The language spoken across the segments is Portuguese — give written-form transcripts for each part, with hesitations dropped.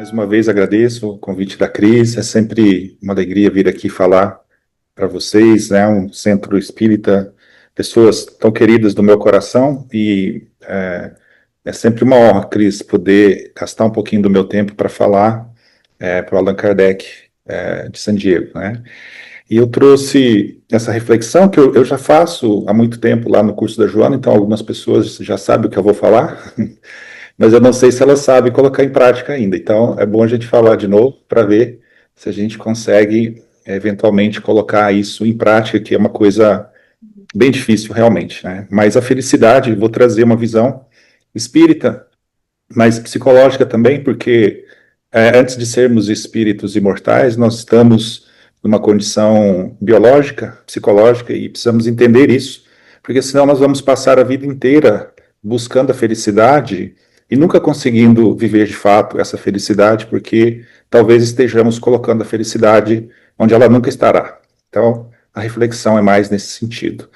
Mais uma vez agradeço o convite da Cris, é sempre uma alegria vir aqui falar para vocês, né, um centro espírita, pessoas tão queridas do meu coração e é sempre uma honra, Cris, poder gastar um pouquinho do meu tempo para falar para o Allan Kardec de San Diego, né. E eu trouxe essa reflexão que eu já faço há muito tempo lá no curso da Joana, então algumas pessoas já sabem o que eu vou falar, mas eu não sei se elas sabem colocar em prática ainda. Então, é bom a gente falar de novo para ver se a gente consegue, eventualmente, colocar isso em prática, que é uma coisa bem difícil, realmente, né? Mas a felicidade, vou trazer uma visão espírita, mas psicológica também, porque antes de sermos espíritos imortais, nós estamos numa condição biológica, psicológica, e precisamos entender isso, porque senão nós vamos passar a vida inteira buscando a felicidade e nunca conseguindo viver de fato essa felicidade, porque talvez estejamos colocando a felicidade onde ela nunca estará. Então, a reflexão é mais nesse sentido.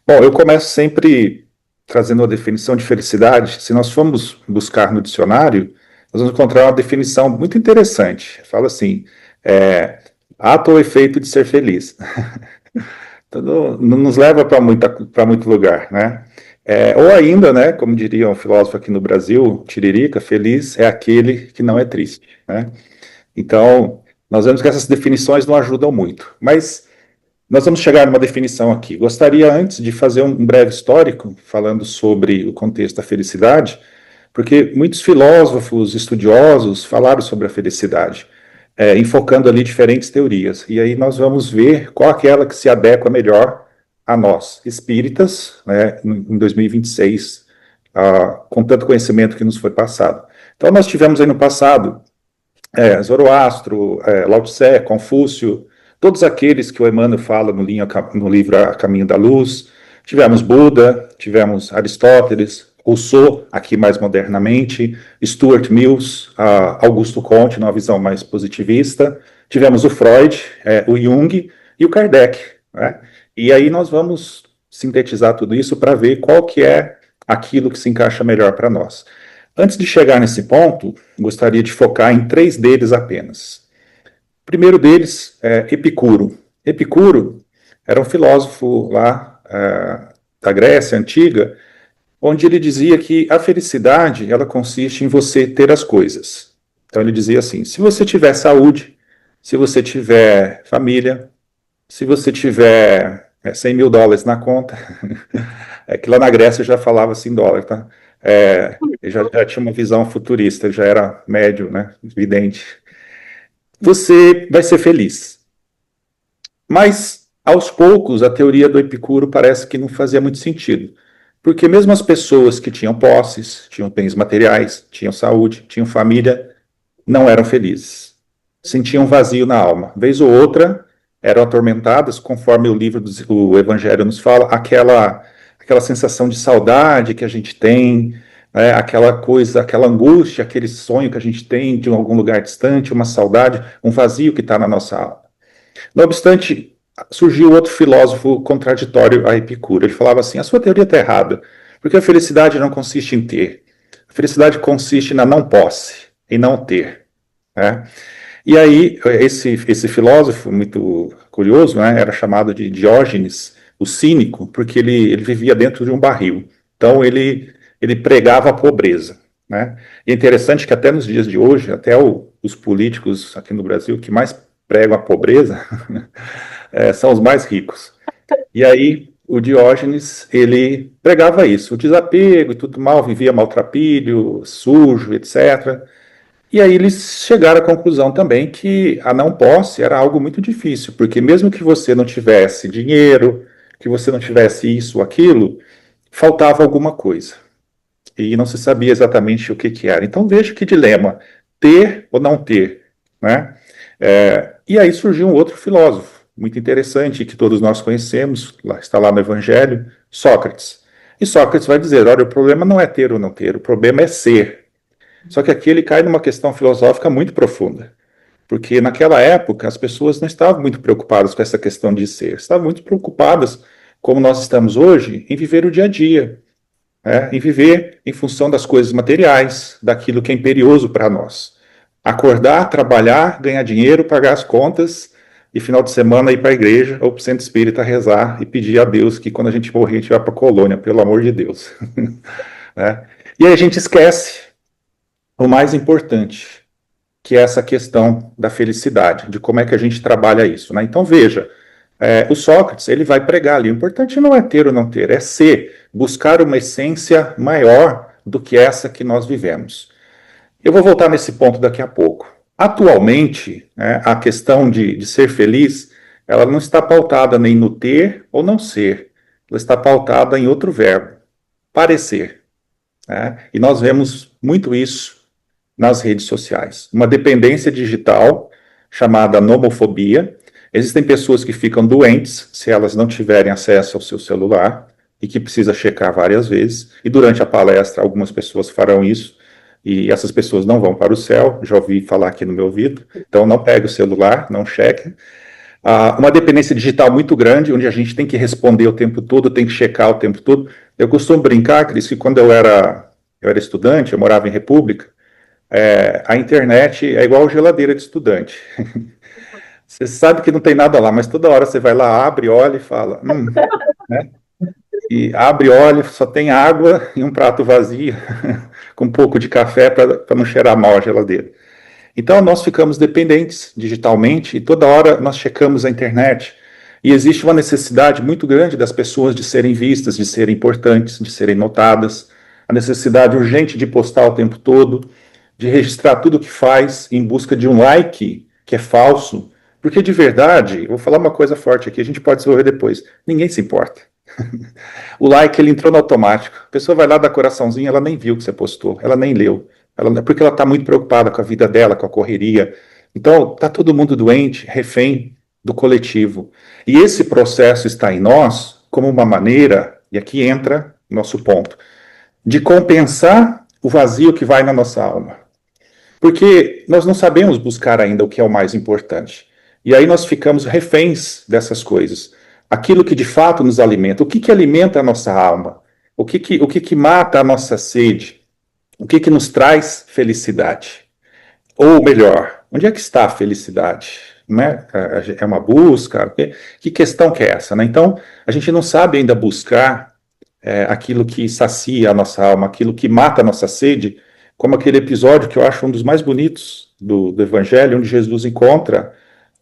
Bom, eu começo sempre trazendo uma definição de felicidade. Se nós formos buscar no dicionário, nós vamos encontrar uma definição muito interessante. Fala assim, é, ato ou efeito de ser feliz. Então, não nos leva para muito lugar, né? Ou ainda, né, como diria um filósofo aqui no Brasil, Tiririca, feliz é aquele que não é triste, né? Então, nós vemos que essas definições não ajudam muito, mas nós vamos chegar numa definição aqui. Gostaria antes de fazer um breve histórico, falando sobre o contexto da felicidade, porque muitos filósofos, estudiosos falaram sobre a felicidade, enfocando ali diferentes teorias. E aí nós vamos ver qual aquela que se adequa melhor a nós, espíritas, né, em 2026, com tanto conhecimento que nos foi passado. Então nós tivemos aí no passado Zoroastro, Lao Tse, Confúcio, todos aqueles que o Emmanuel fala no livro A Caminho da Luz. Tivemos Buda, tivemos Aristóteles, Rousseau, aqui mais modernamente, Stuart Mills, Augusto Comte, numa visão mais positivista. Tivemos o Freud, o Jung e o Kardec, né? E aí nós vamos sintetizar tudo isso para ver qual que é aquilo que se encaixa melhor para nós. Antes de chegar nesse ponto, gostaria de focar em três deles apenas. O primeiro deles é Epicuro. Epicuro era um filósofo lá da Grécia Antiga, onde ele dizia que a felicidade ela consiste em você ter as coisas. Então ele dizia assim, se você tiver saúde, se você tiver família, se você tiver US$ 100.000 na conta, é que lá na Grécia já falava assim dólar, tá? Ele já tinha uma visão futurista, ele já era médio, né? Vidente. Você vai ser feliz. Mas, aos poucos, a teoria do Epicuro parece que não fazia muito sentido. Porque mesmo as pessoas que tinham posses, tinham bens materiais, tinham saúde, tinham família, não eram felizes. Sentiam um vazio na alma. Vez ou outra, eram atormentadas, conforme o Evangelho nos fala, aquela sensação de saudade que a gente tem, aquela coisa, aquela angústia, aquele sonho que a gente tem de algum lugar distante, uma saudade, um vazio que está na nossa alma. Não obstante, surgiu outro filósofo contraditório a Epicuro. Ele falava assim, a sua teoria está errada, porque a felicidade não consiste em ter. A felicidade consiste na não posse, em não ter, né? E aí, esse filósofo muito curioso, né, era chamado de Diógenes, o cínico, porque ele vivia dentro de um barril. Então, ele pregava a pobreza, né? E é interessante que até nos dias de hoje, até os políticos aqui no Brasil que mais pregam a pobreza são os mais ricos. E aí, o Diógenes, ele pregava isso, o desapego e tudo mal, vivia maltrapilho, sujo, etc. E aí eles chegaram à conclusão também que a não posse era algo muito difícil, porque mesmo que você não tivesse dinheiro, que você não tivesse isso ou aquilo, faltava alguma coisa. E não se sabia exatamente o que era. Então veja que dilema, ter ou não ter, né? E aí surgiu um outro filósofo, muito interessante, que todos nós conhecemos, está lá no Evangelho, Sócrates. E Sócrates vai dizer, olha, o problema não é ter ou não ter, o problema é ser. Só que aqui ele cai numa questão filosófica muito profunda, porque naquela época as pessoas não estavam muito preocupadas com essa questão de ser, estavam muito preocupadas, como nós estamos hoje, em viver o dia a dia, em viver em função das coisas materiais, daquilo que é imperioso para nós. Acordar, trabalhar, ganhar dinheiro, pagar as contas e final de semana ir para a igreja ou para o centro espírita rezar e pedir a Deus que quando a gente morrer a gente vá para a colônia, pelo amor de Deus. Né? E aí a gente esquece o mais importante, que é essa questão da felicidade, de como é que a gente trabalha isso. Né? Então veja, o Sócrates ele vai pregar ali, o importante não é ter ou não ter, é ser, buscar uma essência maior do que essa que nós vivemos. Eu vou voltar nesse ponto daqui a pouco. Atualmente, né, a questão de ser feliz, ela não está pautada nem no ter ou não ser, ela está pautada em outro verbo, parecer. Né? E nós vemos muito isso nas redes sociais. Uma dependência digital chamada nomofobia. Existem pessoas que ficam doentes se elas não tiverem acesso ao seu celular e que precisa checar várias vezes. E durante a palestra, algumas pessoas farão isso e essas pessoas não vão para o céu. Já ouvi falar aqui no meu ouvido. Então, não pegue o celular, não cheque. Uma dependência digital muito grande, onde a gente tem que responder o tempo todo, tem que checar o tempo todo. Eu costumo brincar, Cris, que quando eu era estudante, eu morava em República, a internet é igual geladeira de estudante. Você sabe que não tem nada lá, mas toda hora você vai lá, abre, olha e fala, né? E abre, olha, só tem água e um prato vazio, com um pouco de café para não cheirar mal a geladeira. Então nós ficamos dependentes digitalmente e toda hora nós checamos a internet. E existe uma necessidade muito grande das pessoas de serem vistas, de serem importantes, de serem notadas, a necessidade urgente de postar o tempo todo, de registrar tudo o que faz em busca de um like que é falso, porque de verdade, eu vou falar uma coisa forte aqui, a gente pode desenvolver depois, ninguém se importa. O like, ele entrou no automático, a pessoa vai lá dar coraçãozinho, ela nem viu o que você postou, ela nem leu, porque ela está muito preocupada com a vida dela, com a correria. Então, está todo mundo doente, refém do coletivo. E esse processo está em nós como uma maneira, e aqui entra o nosso ponto, de compensar o vazio que vai na nossa alma. Porque nós não sabemos buscar ainda o que é o mais importante. E aí nós ficamos reféns dessas coisas. Aquilo que de fato nos alimenta. O que, que alimenta a nossa alma? O que mata a nossa sede? O que nos traz felicidade? Ou melhor, onde é que está a felicidade? Né? É uma busca? Que questão que é essa? Né? Então, a gente não sabe ainda buscar aquilo que sacia a nossa alma, aquilo que mata a nossa sede, como aquele episódio que eu acho um dos mais bonitos do Evangelho, onde Jesus encontra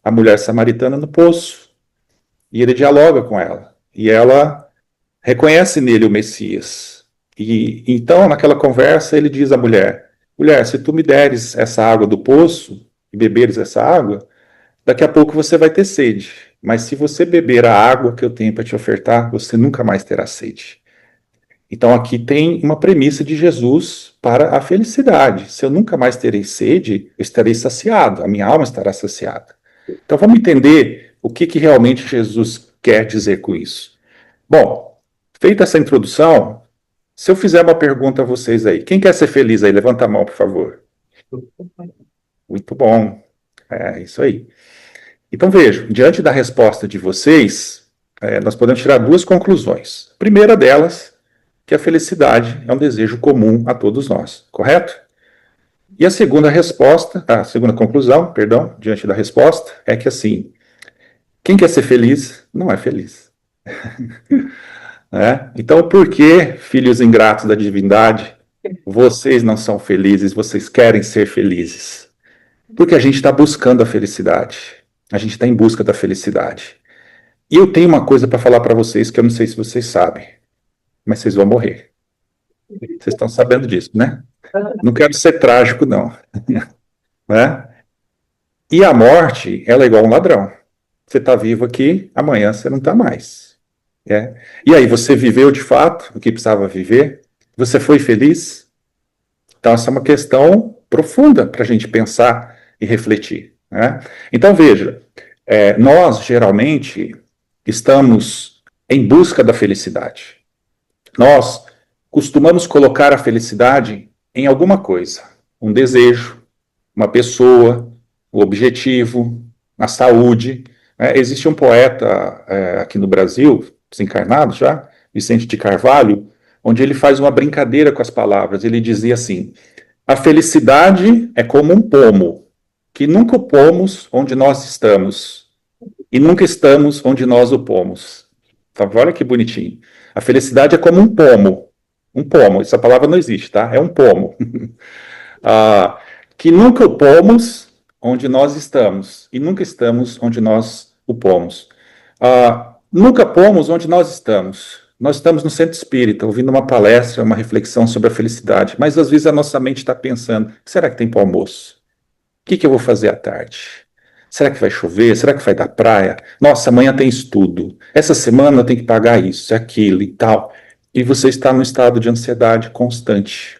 a mulher samaritana no poço, e ele dialoga com ela, e ela reconhece nele o Messias. E então, naquela conversa, ele diz à mulher, mulher, se tu me deres essa água do poço, e beberes essa água, daqui a pouco você vai ter sede, mas se você beber a água que eu tenho para te ofertar, você nunca mais terá sede. Então aqui tem uma premissa de Jesus para a felicidade. Se eu nunca mais terei sede, eu estarei saciado, a minha alma estará saciada. Então vamos entender o que realmente Jesus quer dizer com isso. Bom, feita essa introdução, se eu fizer uma pergunta a vocês aí, quem quer ser feliz aí? Levanta a mão, por favor. Muito bom, é isso aí. Então vejam, diante da resposta de vocês, nós podemos tirar duas conclusões. A primeira delas, que a felicidade é um desejo comum a todos nós, correto? E a segunda resposta, a segunda conclusão, perdão, diante da resposta, é que assim, quem quer ser feliz não é feliz. Né? Então, por que, filhos ingratos da divindade, vocês não são felizes, vocês querem ser felizes? Porque a gente está buscando a felicidade, a gente está em busca da felicidade. E eu tenho uma coisa para falar para vocês que eu não sei se vocês sabem, mas vocês vão morrer. Vocês estão sabendo disso, né? Não quero ser trágico, não. Né? E a morte, ela é igual um ladrão. Você está vivo aqui, amanhã você não está mais. E aí, você viveu de fato o que precisava viver? Você foi feliz? Então, essa é uma questão profunda para a gente pensar e refletir. Né? Então, veja, nós geralmente estamos em busca da felicidade. Nós costumamos colocar a felicidade em alguma coisa, um desejo, uma pessoa, o objetivo, a saúde. Existe um poeta aqui no Brasil, desencarnado já, Vicente de Carvalho, onde ele faz uma brincadeira com as palavras. Ele dizia assim: a felicidade é como um pomo. que nunca o pomos onde nós estamos, e nunca estamos onde nós o pomos. Tá, olha que bonitinho. A felicidade é como um pomo. Um pomo, essa palavra não existe, tá? É um pomo. Ah, que nunca o pomos onde nós estamos, e nunca estamos onde nós o pomos. Nunca pomos onde nós estamos. Nós estamos no centro espírita, ouvindo uma palestra, uma reflexão sobre a felicidade, mas às vezes a nossa mente está pensando: o que será que tem para o almoço? O que eu vou fazer à tarde? Será que vai chover? Será que vai dar praia? Nossa, amanhã tem estudo. Essa semana eu tenho que pagar isso, aquilo e tal. E você está num estado de ansiedade constante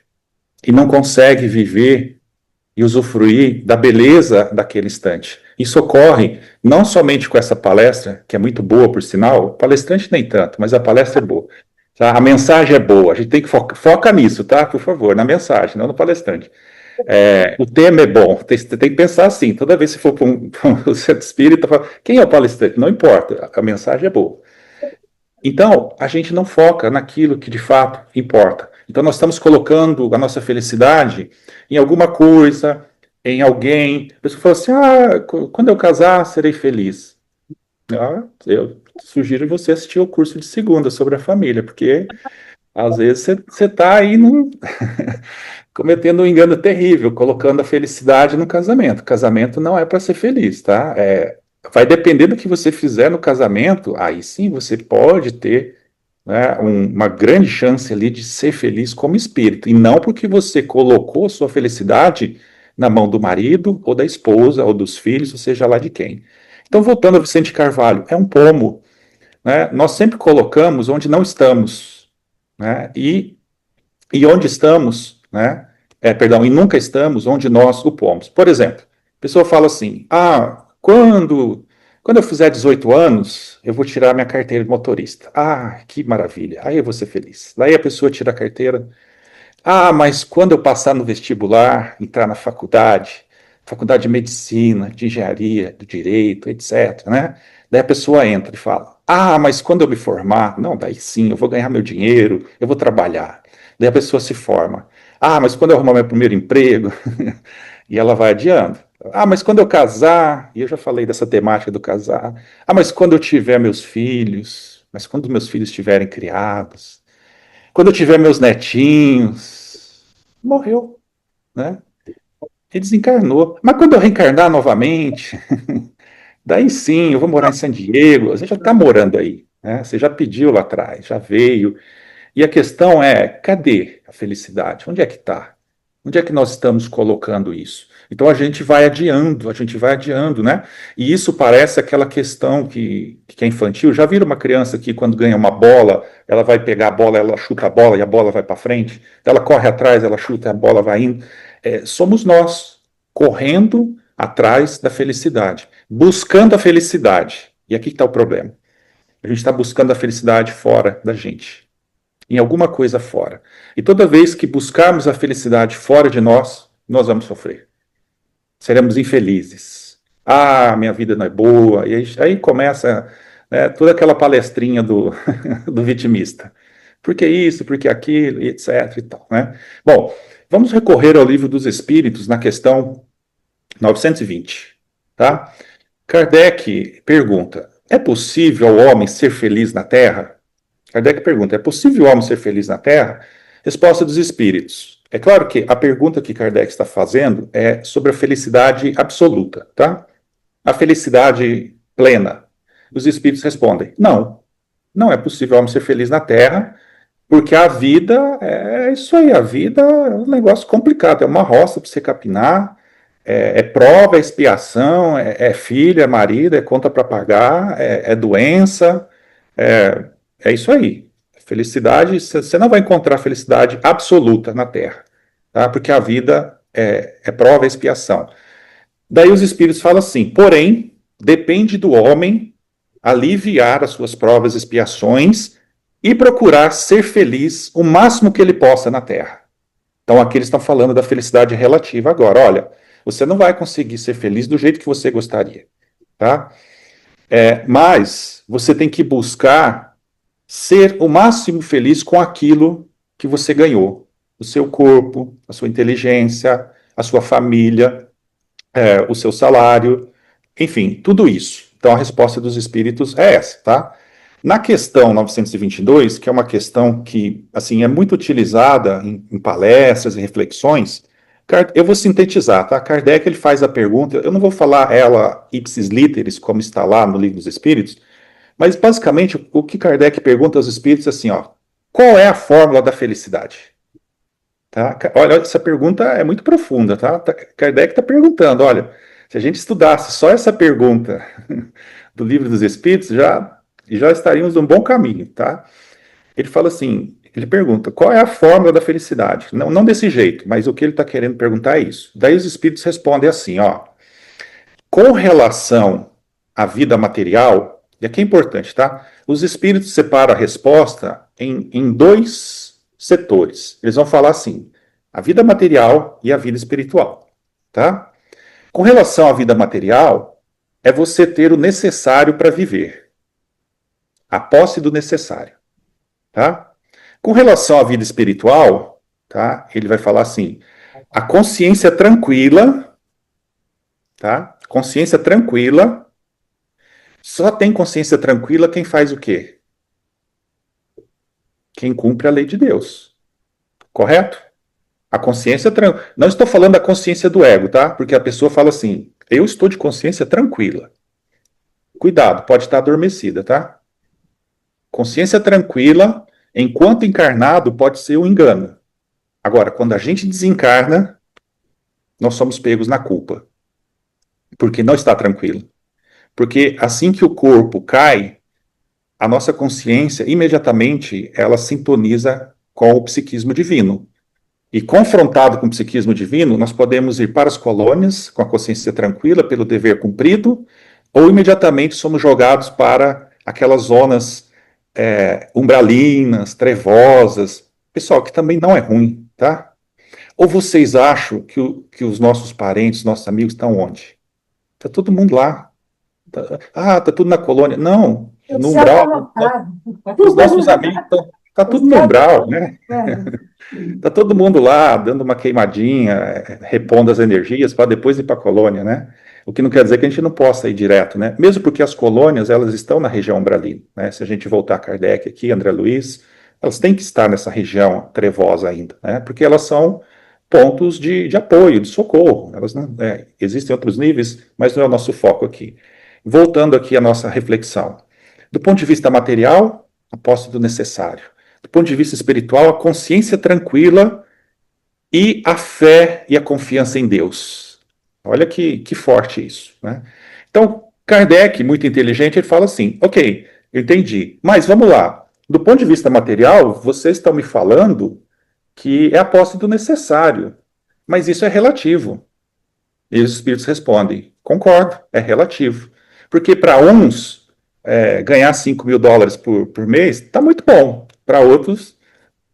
e não consegue viver e usufruir da beleza daquele instante. Isso ocorre não somente com essa palestra, que é muito boa, por sinal, o palestrante nem tanto, mas a palestra é boa. Tá? A mensagem é boa, a gente tem que foca nisso, tá? Por favor, na mensagem, não no palestrante. O tema é bom, tem que pensar assim, toda vez que for para um centro espírita, fala, quem é o palestrante? Não importa, a mensagem é boa. Então, a gente não foca naquilo que de fato importa. Então, nós estamos colocando a nossa felicidade em alguma coisa, em alguém. A pessoa fala assim: quando eu casar, serei feliz. Eu sugiro você assistir o curso de segunda sobre a família, porque às vezes você está aí cometendo um engano terrível, colocando a felicidade no casamento. Casamento não é para ser feliz, tá? Vai depender do que você fizer no casamento, aí sim você pode ter, né, uma grande chance ali de ser feliz como espírito, e não porque você colocou sua felicidade na mão do marido, ou da esposa, ou dos filhos, ou seja lá de quem. Então, voltando a Vicente Carvalho, é um pomo, né? Nós sempre colocamos onde não estamos, né? E onde estamos, né? Perdão, e nunca estamos onde nós o pomos. Por exemplo, a pessoa fala assim: quando eu fizer 18 anos, eu vou tirar minha carteira de motorista. Que maravilha, aí eu vou ser feliz. Daí a pessoa tira a carteira. Mas quando eu passar no vestibular, entrar na faculdade de medicina, de engenharia, de direito, etc., né? Daí a pessoa entra e fala: mas quando eu me formar, não, daí sim, eu vou ganhar meu dinheiro, eu vou trabalhar. Daí a pessoa se forma. Mas quando eu arrumar meu primeiro emprego, e ela vai adiando. Mas quando eu casar, e eu já falei dessa temática do casar. Mas quando eu tiver meus filhos, mas quando meus filhos estiverem criados, quando eu tiver meus netinhos, morreu, né? Ele desencarnou. Mas quando eu reencarnar novamente, daí sim, eu vou morar em San Diego. Você já está morando aí, né? Você já pediu lá atrás, já veio. E a questão é, cadê a felicidade? Onde é que está? Onde é que nós estamos colocando isso? Então a gente vai adiando, né? E isso parece aquela questão que é infantil. Já viram uma criança que quando ganha uma bola, ela vai pegar a bola, ela chuta a bola e a bola vai para frente? Ela corre atrás, ela chuta, a bola vai indo. Somos nós, correndo atrás da felicidade, buscando a felicidade. E aqui está o problema. A gente está buscando a felicidade fora da gente, em alguma coisa fora. E toda vez que buscarmos a felicidade fora de nós, nós vamos sofrer. Seremos infelizes. Minha vida não é boa. E aí começa, né, toda aquela palestrinha do vitimista. Por que isso, por que aquilo, e etc. E tal, né? Bom, vamos recorrer ao Livro dos Espíritos na questão 920. Tá? Kardec pergunta: é possível ao homem ser feliz na Terra? Kardec pergunta: é possível o homem ser feliz na Terra? Resposta dos espíritos. É claro que a pergunta que Kardec está fazendo é sobre a felicidade absoluta, tá? A felicidade plena. Os espíritos respondem: não, não é possível o homem ser feliz na Terra, porque a vida é isso aí, a vida é um negócio complicado, é uma roça para você capinar, é prova, é expiação, é filho, é marido, é conta para pagar, é doença, é, é isso aí. Felicidade, você não vai encontrar felicidade absoluta na Terra, tá? Porque a vida é prova e expiação. Daí os espíritos falam assim: porém, depende do homem aliviar as suas provas e expiações e procurar ser feliz o máximo que ele possa na Terra. Então aqui eles estão falando da felicidade relativa agora. Olha, você não vai conseguir ser feliz do jeito que você gostaria, tá? Mas você tem que buscar ser o máximo feliz com aquilo que você ganhou. O seu corpo, a sua inteligência, a sua família. o seu salário, enfim, tudo isso. Então, a resposta dos espíritos é essa, tá? Na questão 922, que é uma questão que, assim, é muito utilizada em palestras e reflexões, eu vou sintetizar, tá? Kardec, ele faz a pergunta, eu não vou falar ela ipsis literis, como está lá no Livro dos Espíritos, mas, basicamente, o que Kardec pergunta aos espíritos é assim, ó, qual é a fórmula da felicidade? Tá? Olha, essa pergunta é muito profunda, tá? Kardec está perguntando, olha, se a gente estudasse só essa pergunta do Livro dos Espíritos, já estaríamos num bom caminho, tá? Ele fala assim, ele pergunta, qual é a fórmula da felicidade? Não, não desse jeito, mas o que ele está querendo perguntar é isso. Daí os espíritos respondem assim, ó, com relação à vida material, e aqui é importante, tá? Os espíritos separam a resposta em dois setores. Eles vão falar assim, a vida material e a vida espiritual, tá? Com relação à vida material, é você ter o necessário para viver, a posse do necessário, tá? Com relação à vida espiritual, tá? Ele vai falar assim, a consciência tranquila, tá? Consciência tranquila. Só tem consciência tranquila quem faz o quê? Quem cumpre a lei de Deus. Correto? A consciência tranquila. Não estou falando da consciência do ego, tá? Porque a pessoa fala assim: eu estou de consciência tranquila. Cuidado, pode estar adormecida, tá? Consciência tranquila, enquanto encarnado, pode ser um engano. Agora, quando a gente desencarna, nós somos pegos na culpa. Porque não está tranquilo. Porque assim que o corpo cai, a nossa consciência, imediatamente, ela sintoniza com o psiquismo divino. E confrontado com o psiquismo divino, nós podemos ir para as colônias com a consciência tranquila, pelo dever cumprido, ou imediatamente somos jogados para aquelas zonas umbralinas, trevosas. Pessoal, que também não é ruim, tá? Ou vocês acham que os nossos parentes, nossos amigos estão onde? Está todo mundo lá. Tá tudo na colônia. Não, no umbral. Os nossos amigos tá tudo no umbral, né? Tá todo mundo lá dando uma queimadinha, repondo as energias para depois ir para a colônia, né? O que não quer dizer que a gente não possa ir direto, né? Mesmo porque as colônias, elas estão na região umbralina, né? Se a gente voltar a Kardec aqui, André Luiz, elas têm que estar nessa região trevosa ainda, né? Porque elas são pontos de apoio, de socorro. Elas não, existem outros níveis, mas não é o nosso foco aqui. Voltando aqui à nossa reflexão. Do ponto de vista material, a posse do necessário. Do ponto de vista espiritual, a consciência tranquila e a fé e a confiança em Deus. Olha que forte isso, né? Então, Kardec, muito inteligente, ele fala assim, ok, eu entendi, mas vamos lá, do ponto de vista material, vocês estão me falando que é a posse do necessário, mas isso é relativo. E os espíritos respondem, concordo, é relativo. Porque para uns, ganhar US$ 5.000 por mês está muito bom, para outros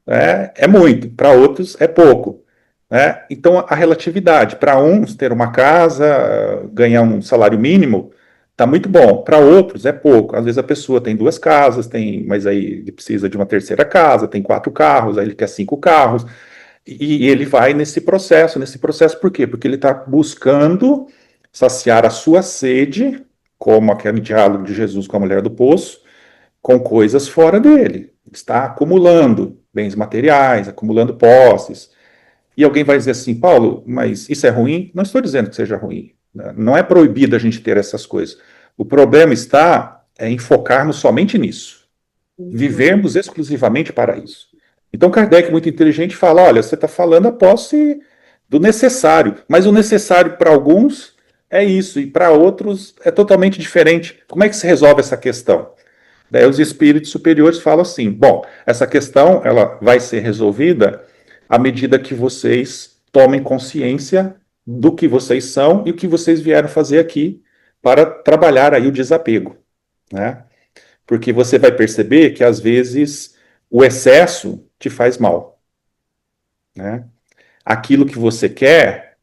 é muito, para outros é pouco. Né? Então, a relatividade, para uns, ter uma casa, ganhar um salário mínimo, está muito bom, para outros é pouco. Às vezes a pessoa tem duas casas, mas aí ele precisa de uma terceira casa, tem 4 carros, aí ele quer 5 carros, e ele vai nesse processo por quê? Porque ele está buscando saciar a sua sede, como aquele diálogo de Jesus com a mulher do poço, com coisas fora dele. Está acumulando bens materiais, acumulando posses. E alguém vai dizer assim, Paulo, mas isso é ruim? Não estou dizendo que seja ruim. Não é proibido a gente ter essas coisas. O problema está em focarmos somente nisso. Vivermos exclusivamente para isso. Então Kardec, muito inteligente, fala, olha, você está falando a posse do necessário, mas o necessário para alguns é isso, e para outros é totalmente diferente. Como é que se resolve essa questão? Daí os espíritos superiores falam assim: bom, essa questão ela vai ser resolvida à medida que vocês tomem consciência do que vocês são e o que vocês vieram fazer aqui para trabalhar aí o desapego, né? Porque você vai perceber que às vezes o excesso te faz mal, né? Aquilo que você quer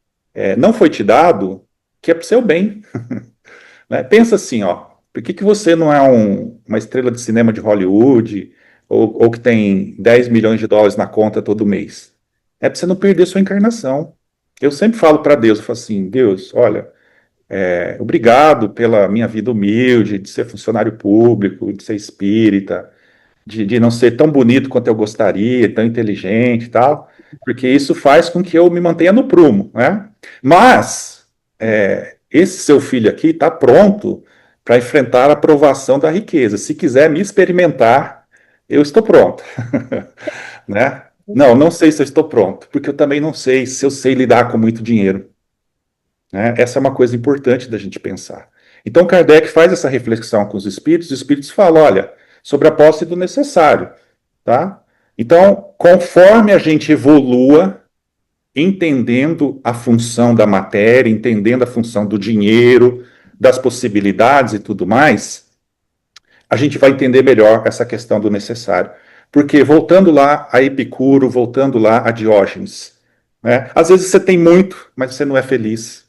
não foi te dado, que é para o seu bem. Né? Pensa assim, ó, por que você não é uma estrela de cinema de Hollywood ou que tem US$ 10 milhões na conta todo mês? É para você não perder sua encarnação. Eu sempre falo para Deus, eu falo assim, Deus, olha, obrigado pela minha vida humilde, de ser funcionário público, de ser espírita, de não ser tão bonito quanto eu gostaria, tão inteligente e tal, porque isso faz com que eu me mantenha no prumo, né? Mas esse seu filho aqui está pronto para enfrentar a provação da riqueza. Se quiser me experimentar, eu estou pronto, né? Não, não sei se eu estou pronto, porque eu também não sei se eu sei lidar com muito dinheiro, né? Essa é uma coisa importante da gente pensar. Então, Kardec faz essa reflexão com os espíritos falam, olha, sobre a posse do necessário, tá? Então, conforme a gente evolua, entendendo a função da matéria, entendendo a função do dinheiro, das possibilidades e tudo mais, a gente vai entender melhor essa questão do necessário. Porque, voltando lá a Epicuro, voltando lá a Diógenes, né? Às vezes você tem muito, mas você não é feliz.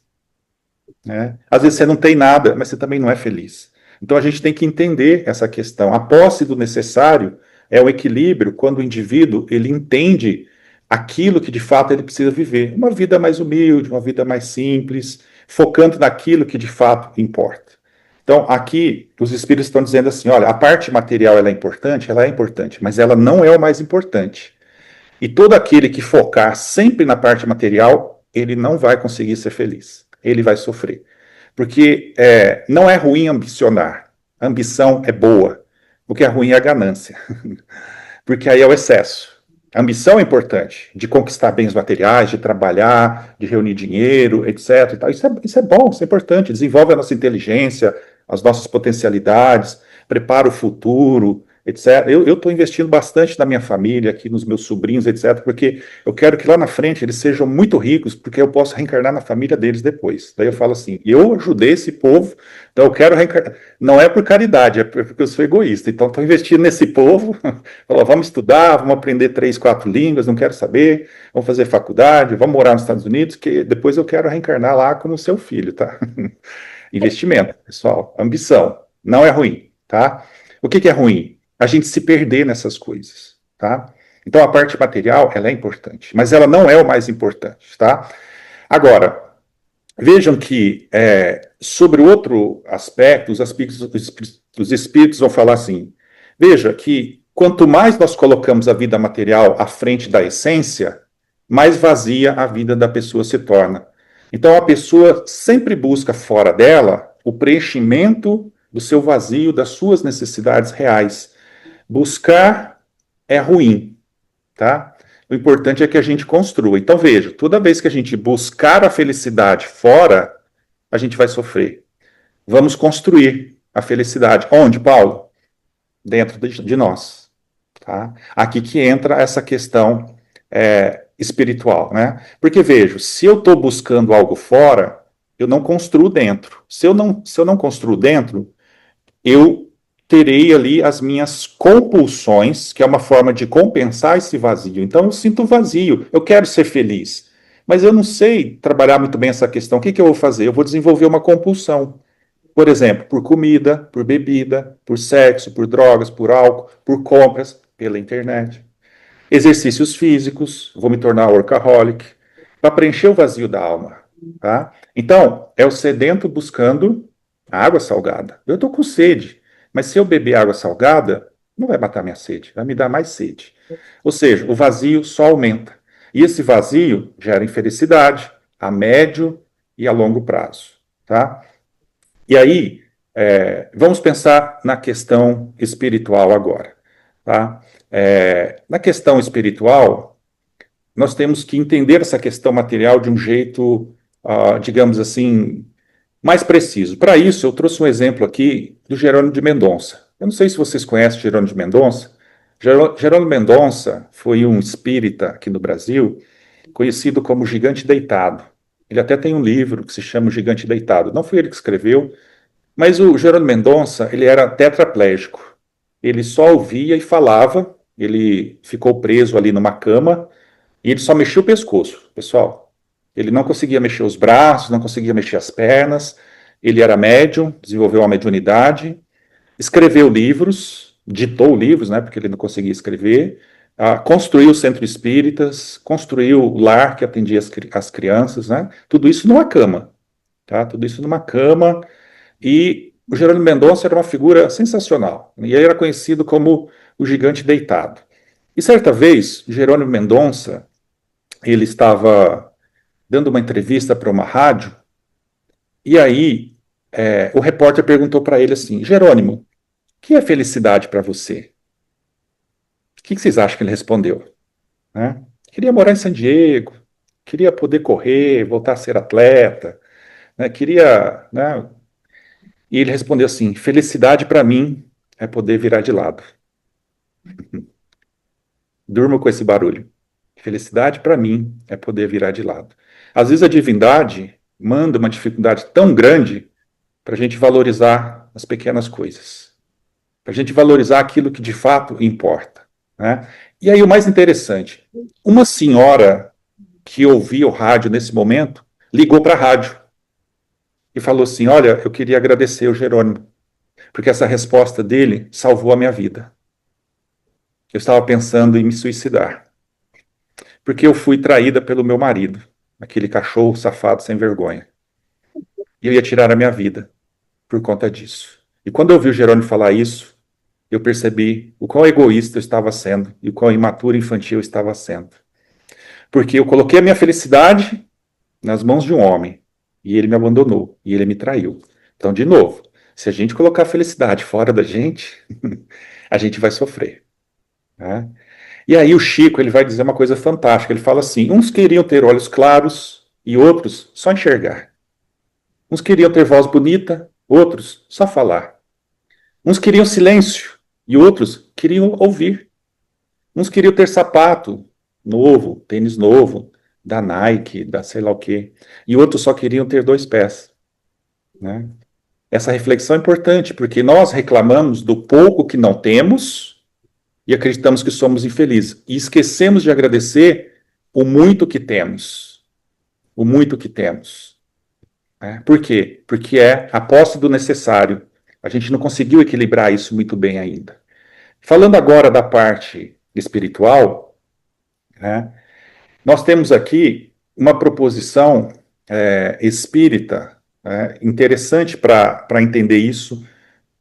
Né? Às vezes você não tem nada, mas você também não é feliz. Então a gente tem que entender essa questão. A posse do necessário é o equilíbrio quando o indivíduo ele entende aquilo que de fato ele precisa viver. Uma vida mais humilde, uma vida mais simples, focando naquilo que de fato importa. Então aqui os espíritos estão dizendo assim, olha, a parte material ela é importante, mas ela não é o mais importante. E todo aquele que focar sempre na parte material, ele não vai conseguir ser feliz. Ele vai sofrer. Porque não é ruim ambicionar. A ambição é boa. O que é ruim é a ganância. Porque aí é o excesso. A ambição é importante, de conquistar bens materiais, de trabalhar, de reunir dinheiro, etc. E tal. Isso é bom, isso é importante. Desenvolve a nossa inteligência, as nossas potencialidades, prepara o futuro, etc. Eu estou investindo bastante na minha família, aqui nos meus sobrinhos, etc., porque eu quero que lá na frente eles sejam muito ricos, porque eu posso reencarnar na família deles depois. Daí eu falo assim, eu ajudei esse povo, então eu quero reencarnar. Não é por caridade, é porque eu sou egoísta. Então estou investindo nesse povo, falou, vamos estudar, vamos aprender 3, 4 línguas, não quero saber, vamos fazer faculdade, vamos morar nos Estados Unidos, que depois eu quero reencarnar lá como seu filho, tá? Investimento, pessoal, ambição, não é ruim, tá? O que é ruim? A gente se perder nessas coisas, tá? Então a parte material, ela é importante, mas ela não é o mais importante, tá? Agora, vejam que sobre outro aspecto, os espíritos vão falar assim, veja que quanto mais nós colocamos a vida material à frente da essência, mais vazia a vida da pessoa se torna. Então a pessoa sempre busca fora dela o preenchimento do seu vazio, das suas necessidades reais. Buscar é ruim, tá? O importante é que a gente construa. Então veja, toda vez que a gente buscar a felicidade fora, a gente vai sofrer. Vamos construir a felicidade. Onde, Paulo? Dentro de nós. Tá? Aqui que entra essa questão espiritual, né? Porque vejo, se eu estou buscando algo fora, eu não construo dentro. Se eu não construo dentro, eu terei ali as minhas compulsões, que é uma forma de compensar esse vazio. Então eu sinto vazio, eu quero ser feliz, mas eu não sei trabalhar muito bem essa questão. O que eu vou fazer? Eu vou desenvolver uma compulsão. Por exemplo, por comida, por bebida, por sexo, por drogas, por álcool, por compras, pela internet. Exercícios físicos, vou me tornar workaholic, para preencher o vazio da alma. Tá? Então, é o sedento buscando água salgada. Eu estou com sede, mas se eu beber água salgada, não vai matar minha sede, vai me dar mais sede. Ou seja, o vazio só aumenta. E esse vazio gera infelicidade a médio e a longo prazo. Tá? E aí, vamos pensar na questão espiritual agora. Tá? Na questão espiritual, nós temos que entender essa questão material de um jeito, digamos assim, mais preciso. Para isso, eu trouxe um exemplo aqui do Jerônimo de Mendonça. Eu não sei se vocês conhecem Jerônimo de Mendonça. Jerônimo Mendonça foi um espírita aqui no Brasil, conhecido como Gigante Deitado. Ele até tem um livro que se chama O Gigante Deitado. Não foi ele que escreveu, mas o Jerônimo Mendonça, ele era tetraplégico. Ele só ouvia e falava, ele ficou preso ali numa cama e ele só mexia o pescoço, pessoal. Ele não conseguia mexer os braços, não conseguia mexer as pernas. Ele era médium, desenvolveu uma mediunidade, escreveu livros, ditou livros, né, porque ele não conseguia escrever, construiu o centro espíritas, construiu o lar que atendia as crianças, né? Tudo isso numa cama, tá? Tudo isso numa cama. E o Jerônimo Mendonça era uma figura sensacional. E ele era conhecido como o gigante deitado. E certa vez, Jerônimo Mendonça, ele estava dando uma entrevista para uma rádio, e aí o repórter perguntou para ele assim: Jerônimo, o que é felicidade para você? O que vocês acham que ele respondeu? Né? Queria morar em San Diego, queria poder correr, voltar a ser atleta, né? Queria, né? E ele respondeu assim: felicidade para mim é poder virar de lado. Durmo com esse barulho. Felicidade para mim é poder virar de lado. Às vezes a divindade manda uma dificuldade tão grande para a gente valorizar as pequenas coisas, para a gente valorizar aquilo que de fato importa, né? E aí o mais interessante, uma senhora que ouvia o rádio nesse momento ligou para a rádio e falou assim: olha, eu queria agradecer o Jerônimo, porque essa resposta dele salvou a minha vida. Eu estava pensando em me suicidar, porque eu fui traída pelo meu marido, aquele cachorro safado sem vergonha. E eu ia tirar a minha vida por conta disso. E quando eu ouvi o Jerônimo falar isso, eu percebi o quão egoísta eu estava sendo e o quão imaturo e infantil eu estava sendo. Porque eu coloquei a minha felicidade nas mãos de um homem e ele me abandonou e ele me traiu. Então, de novo, se a gente colocar a felicidade fora da gente, a gente vai sofrer. Né? E aí o Chico ele vai dizer uma coisa fantástica. Ele fala assim: uns queriam ter olhos claros e outros só enxergar. Uns queriam ter voz bonita, outros só falar. Uns queriam silêncio e outros queriam ouvir. Uns queriam ter sapato novo, tênis novo, da Nike, da sei lá o quê. E outros só queriam ter dois pés. Né? Essa reflexão é importante, porque nós reclamamos do pouco que não temos e acreditamos que somos infelizes. E esquecemos de agradecer o muito que temos. O muito que temos. Né? Por quê? Porque é a posse do necessário. A gente não conseguiu equilibrar isso muito bem ainda. Falando agora da parte espiritual, né, nós temos aqui uma proposição espírita interessante para entender isso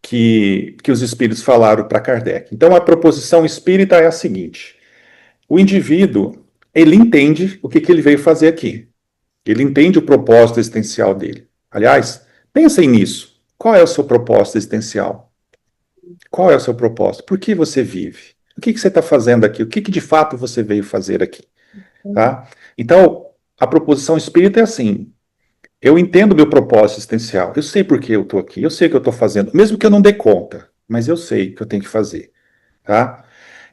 que os espíritos falaram para Kardec. Então, a proposição espírita é a seguinte: o indivíduo ele entende o que ele veio fazer aqui. Ele entende o propósito existencial dele. Aliás, pensem nisso. Qual é o seu propósito existencial? Qual é o seu propósito? Por que você vive? O que você está fazendo aqui? O que de fato você veio fazer aqui? Tá? Então, a proposição espírita é assim: eu entendo meu propósito existencial, eu sei por que eu estou aqui, eu sei o que eu estou fazendo, mesmo que eu não dê conta, mas eu sei o que eu tenho que fazer. Tá?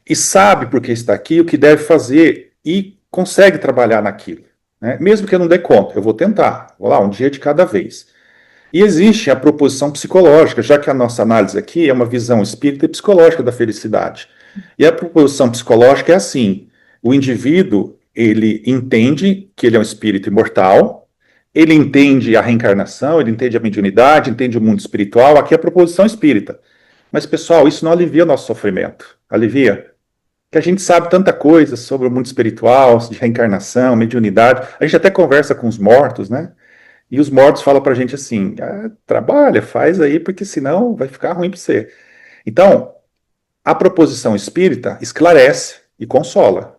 E sabe por que está aqui, o que deve fazer e consegue trabalhar naquilo. Né? Mesmo que eu não dê conta, eu vou tentar, vou lá, um dia de cada vez. E existe a proposição psicológica, já que a nossa análise aqui é uma visão espírita e psicológica da felicidade. E a proposição psicológica é assim: o indivíduo ele entende que ele é um espírito imortal, ele entende a reencarnação, ele entende a mediunidade, entende o mundo espiritual. Aqui é a proposição espírita. Mas, pessoal, isso não alivia o nosso sofrimento. Alivia? Que a gente sabe tanta coisa sobre o mundo espiritual, de reencarnação, mediunidade. A gente até conversa com os mortos, né? E os mortos falam pra gente assim: trabalha, faz aí, porque senão vai ficar ruim para você. Então, a proposição espírita esclarece e consola,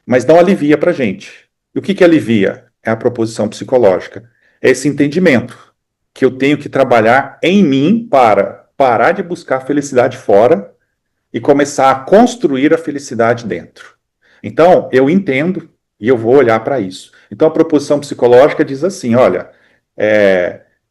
mas não alivia pra gente. E o que alivia? É a proposição psicológica. É esse entendimento que eu tenho que trabalhar em mim para parar de buscar a felicidade fora e começar a construir a felicidade dentro. Então, eu entendo e eu vou olhar para isso. Então, a proposição psicológica diz assim: olha,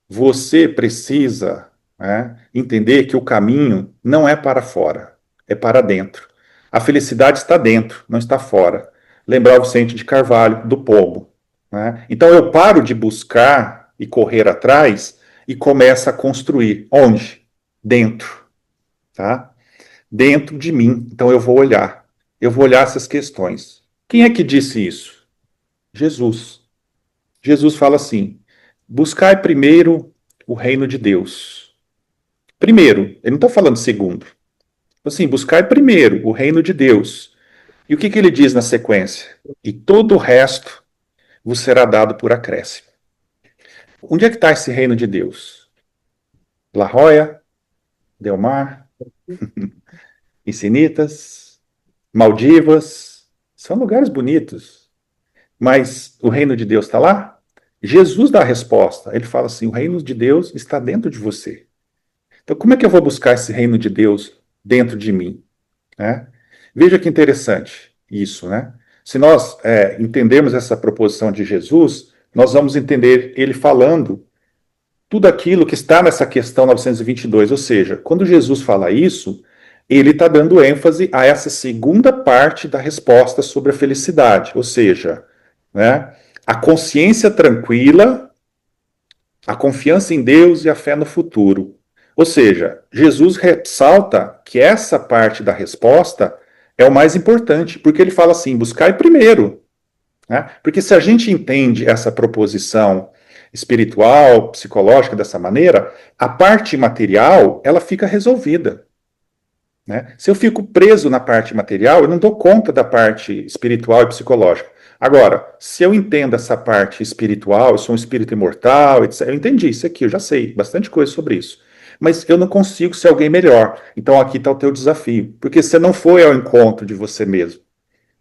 você precisa, né, entender que o caminho não é para fora, é para dentro. A felicidade está dentro, não está fora. Lembrar o Vicente de Carvalho, do pombo. Né? Então, eu paro de buscar e correr atrás e começo a construir. Onde? Dentro. Tá? Dentro de mim. Então eu vou olhar. Eu vou olhar essas questões. Quem é que disse isso? Jesus. Jesus fala assim: buscai primeiro o reino de Deus. Primeiro, ele não está falando segundo. Assim, buscai primeiro o reino de Deus E o que ele diz na sequência? E todo o resto vos será dado por acréscimo. Onde é que está esse reino de Deus? La Jolla, Del Mar, Encinitas, Maldivas, são lugares bonitos. Mas o reino de Deus está lá? Jesus dá a resposta. Ele fala assim: o reino de Deus está dentro de você. Então, como é que eu vou buscar esse reino de Deus dentro de mim? Né? Veja que interessante isso, né? Se nós entendermos essa proposição de Jesus, nós vamos entender ele falando tudo aquilo que está nessa questão 922, ou seja, quando Jesus fala isso, ele está dando ênfase a essa segunda parte da resposta sobre a felicidade, ou seja, né, a consciência tranquila, a confiança em Deus e a fé no futuro. Ou seja, Jesus ressalta que essa parte da resposta é o mais importante, porque ele fala assim: buscai primeiro. Né? Porque se a gente entende essa proposição espiritual, psicológica dessa maneira, a parte material ela fica resolvida. Né? Se eu fico preso na parte material, eu não dou conta da parte espiritual e psicológica. Agora, se eu entendo essa parte espiritual, eu sou um espírito imortal, etc., eu entendi isso aqui, eu já sei bastante coisa sobre isso. Mas eu não consigo ser alguém melhor. Então aqui está o teu desafio. Porque você não foi ao encontro de você mesmo,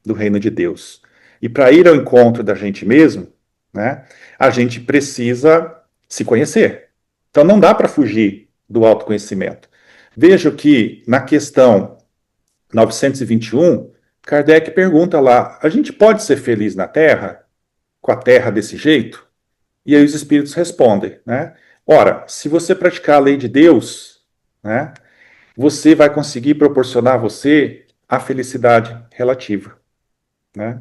do reino de Deus. E para ir ao encontro da gente mesmo, né, a gente precisa se conhecer. Então não dá para fugir do autoconhecimento. Veja que na questão 921, Kardec pergunta lá: a gente pode ser feliz na Terra, com a Terra desse jeito? E aí os espíritos respondem, né? Ora, se você praticar a lei de Deus, né, você vai conseguir proporcionar a você a felicidade relativa. Né?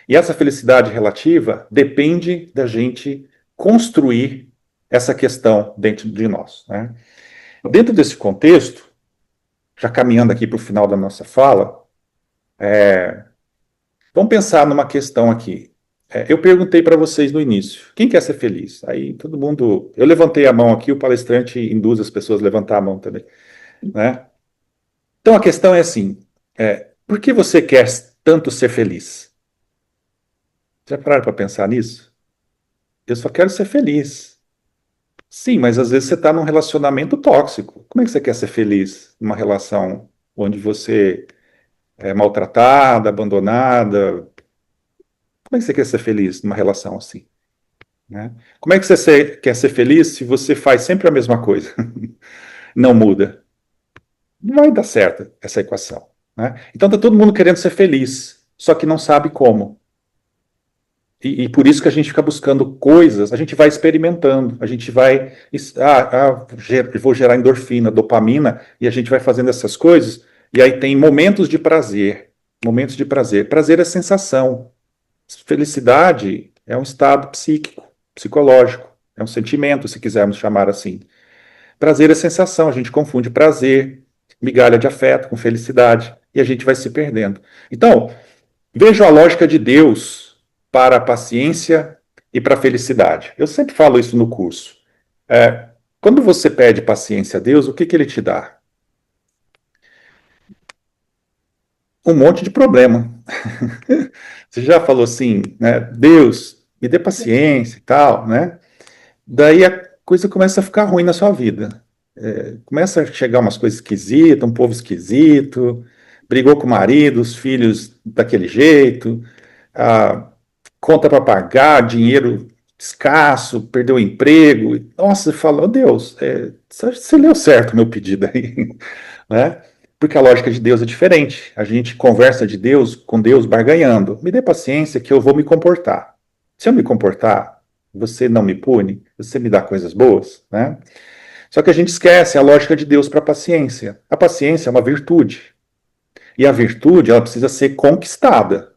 E essa felicidade relativa depende da gente construir essa questão dentro de nós. Né? Dentro desse contexto, já caminhando aqui para o final da nossa fala, vamos pensar numa questão aqui. Eu perguntei para vocês no início, quem quer ser feliz? Aí todo mundo, eu levantei a mão aqui, o palestrante induz as pessoas a levantar a mão também. Né? Então a questão é assim, por que você quer tanto ser feliz? Já pararam para pensar nisso? Eu só quero ser feliz. Sim, mas às vezes você está num relacionamento tóxico. Como é que você quer ser feliz numa relação onde você é maltratada, abandonada? Como é que você quer ser feliz numa relação assim? Né? Como é que você quer ser feliz se você faz sempre a mesma coisa? Não muda. Não vai dar certo essa equação. Né? Então está todo mundo querendo ser feliz, só que não sabe como. E por isso que a gente fica buscando coisas, a gente vai experimentando, a gente vai. Vou gerar endorfina, dopamina, e a gente vai fazendo essas coisas, e aí tem momentos de prazer. Momentos de prazer. Prazer é sensação. Felicidade é um estado psíquico, psicológico, é um sentimento, se quisermos chamar assim. Prazer é sensação, a gente confunde prazer, migalha de afeto com felicidade, e a gente vai se perdendo. Então, vejo a lógica de Deus para a paciência e para a felicidade. Eu sempre falo isso no curso. Quando você pede paciência a Deus, o que ele te dá? Um monte de problema. Você já falou assim, né? Deus, me dê paciência e tal, né? Daí a coisa começa a ficar ruim na sua vida. Começa a chegar umas coisas esquisitas, um povo esquisito, brigou com o marido, os filhos daquele jeito, a conta para pagar, dinheiro escasso, perdeu o emprego. Nossa, você fala, oh, Deus, você leu certo o meu pedido aí, né? Porque a lógica de Deus é diferente. A gente conversa de Deus com Deus barganhando. Me dê paciência que eu vou me comportar. Se eu me comportar, você não me pune, você me dá coisas boas, né? Só que a gente esquece a lógica de Deus para a paciência. A paciência é uma virtude. E a virtude, ela precisa ser conquistada.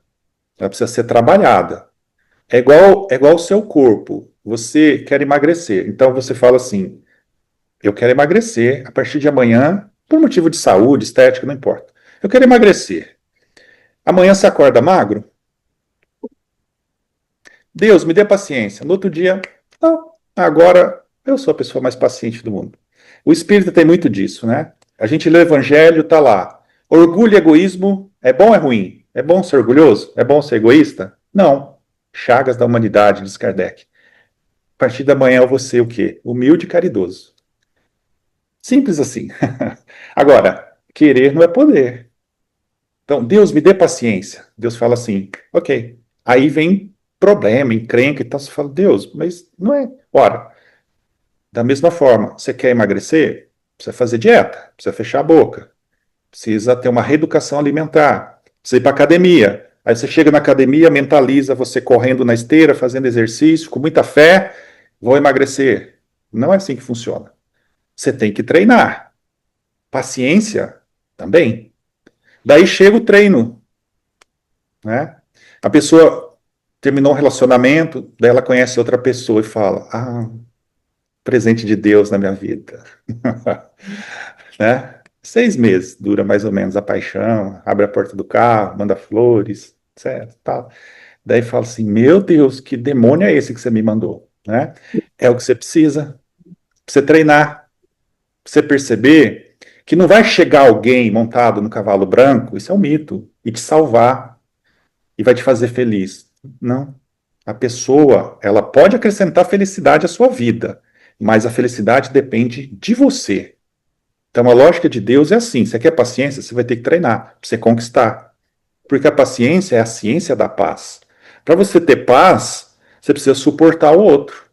Ela precisa ser trabalhada. É igual o seu corpo. Você quer emagrecer. Então você fala assim: eu quero emagrecer a partir de amanhã, por motivo de saúde, estética, não importa. Eu quero emagrecer. Amanhã você acorda magro? Deus, me dê paciência. No outro dia, não, agora eu sou a pessoa mais paciente do mundo. O espírito tem muito disso, né? A gente lê o evangelho, tá lá. Orgulho e egoísmo é bom ou é ruim? É bom ser orgulhoso? É bom ser egoísta? Não. Chagas da humanidade, diz Kardec. A partir da manhã eu vou ser o quê? Humilde e caridoso. Simples assim. Agora, querer não é poder. Então, Deus me dê paciência. Deus fala assim, ok. Aí vem problema, encrenca e tal. Você fala, Deus, mas não é. Ora, da mesma forma, você quer emagrecer? Precisa fazer dieta, precisa fechar a boca, precisa ter uma reeducação alimentar, precisa ir para academia. Aí você chega na academia, mentaliza você correndo na esteira, fazendo exercício, com muita fé, vou emagrecer. Não é assim que funciona. Você tem que treinar. Paciência também. Daí chega o treino, né? A pessoa terminou um relacionamento, daí ela conhece outra pessoa e fala: Ah, presente de Deus na minha vida. Né? 6 meses dura mais ou menos a paixão, abre a porta do carro, manda flores, certo, tal. Daí fala assim, meu Deus, que demônio é esse que você me mandou, né? É o que você precisa, pra você treinar, pra você perceber que não vai chegar alguém montado no cavalo branco, isso é um mito, e te salvar, e vai te fazer feliz. Não. A pessoa, ela pode acrescentar felicidade à sua vida, mas a felicidade depende de você. Então, a lógica de Deus é assim: você quer paciência, você vai ter que treinar, para você conquistar. Porque a paciência é a ciência da paz. Para você ter paz, você precisa suportar o outro.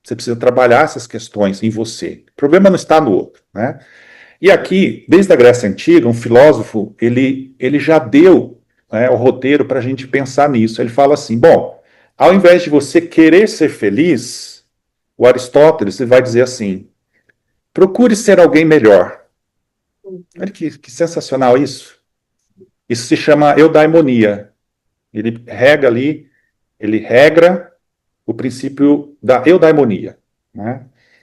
Você precisa trabalhar essas questões em você. O problema não está no outro, né? E aqui, desde a Grécia Antiga, um filósofo, ele já deu, né, o roteiro para a gente pensar nisso. Ele fala assim, bom, ao invés de você querer ser feliz, o Aristóteles ele vai dizer assim, procure ser alguém melhor. Olha que sensacional isso. Isso se chama eudaimonia. Ele rega ali, ele regra o princípio da eudaimonia. Né?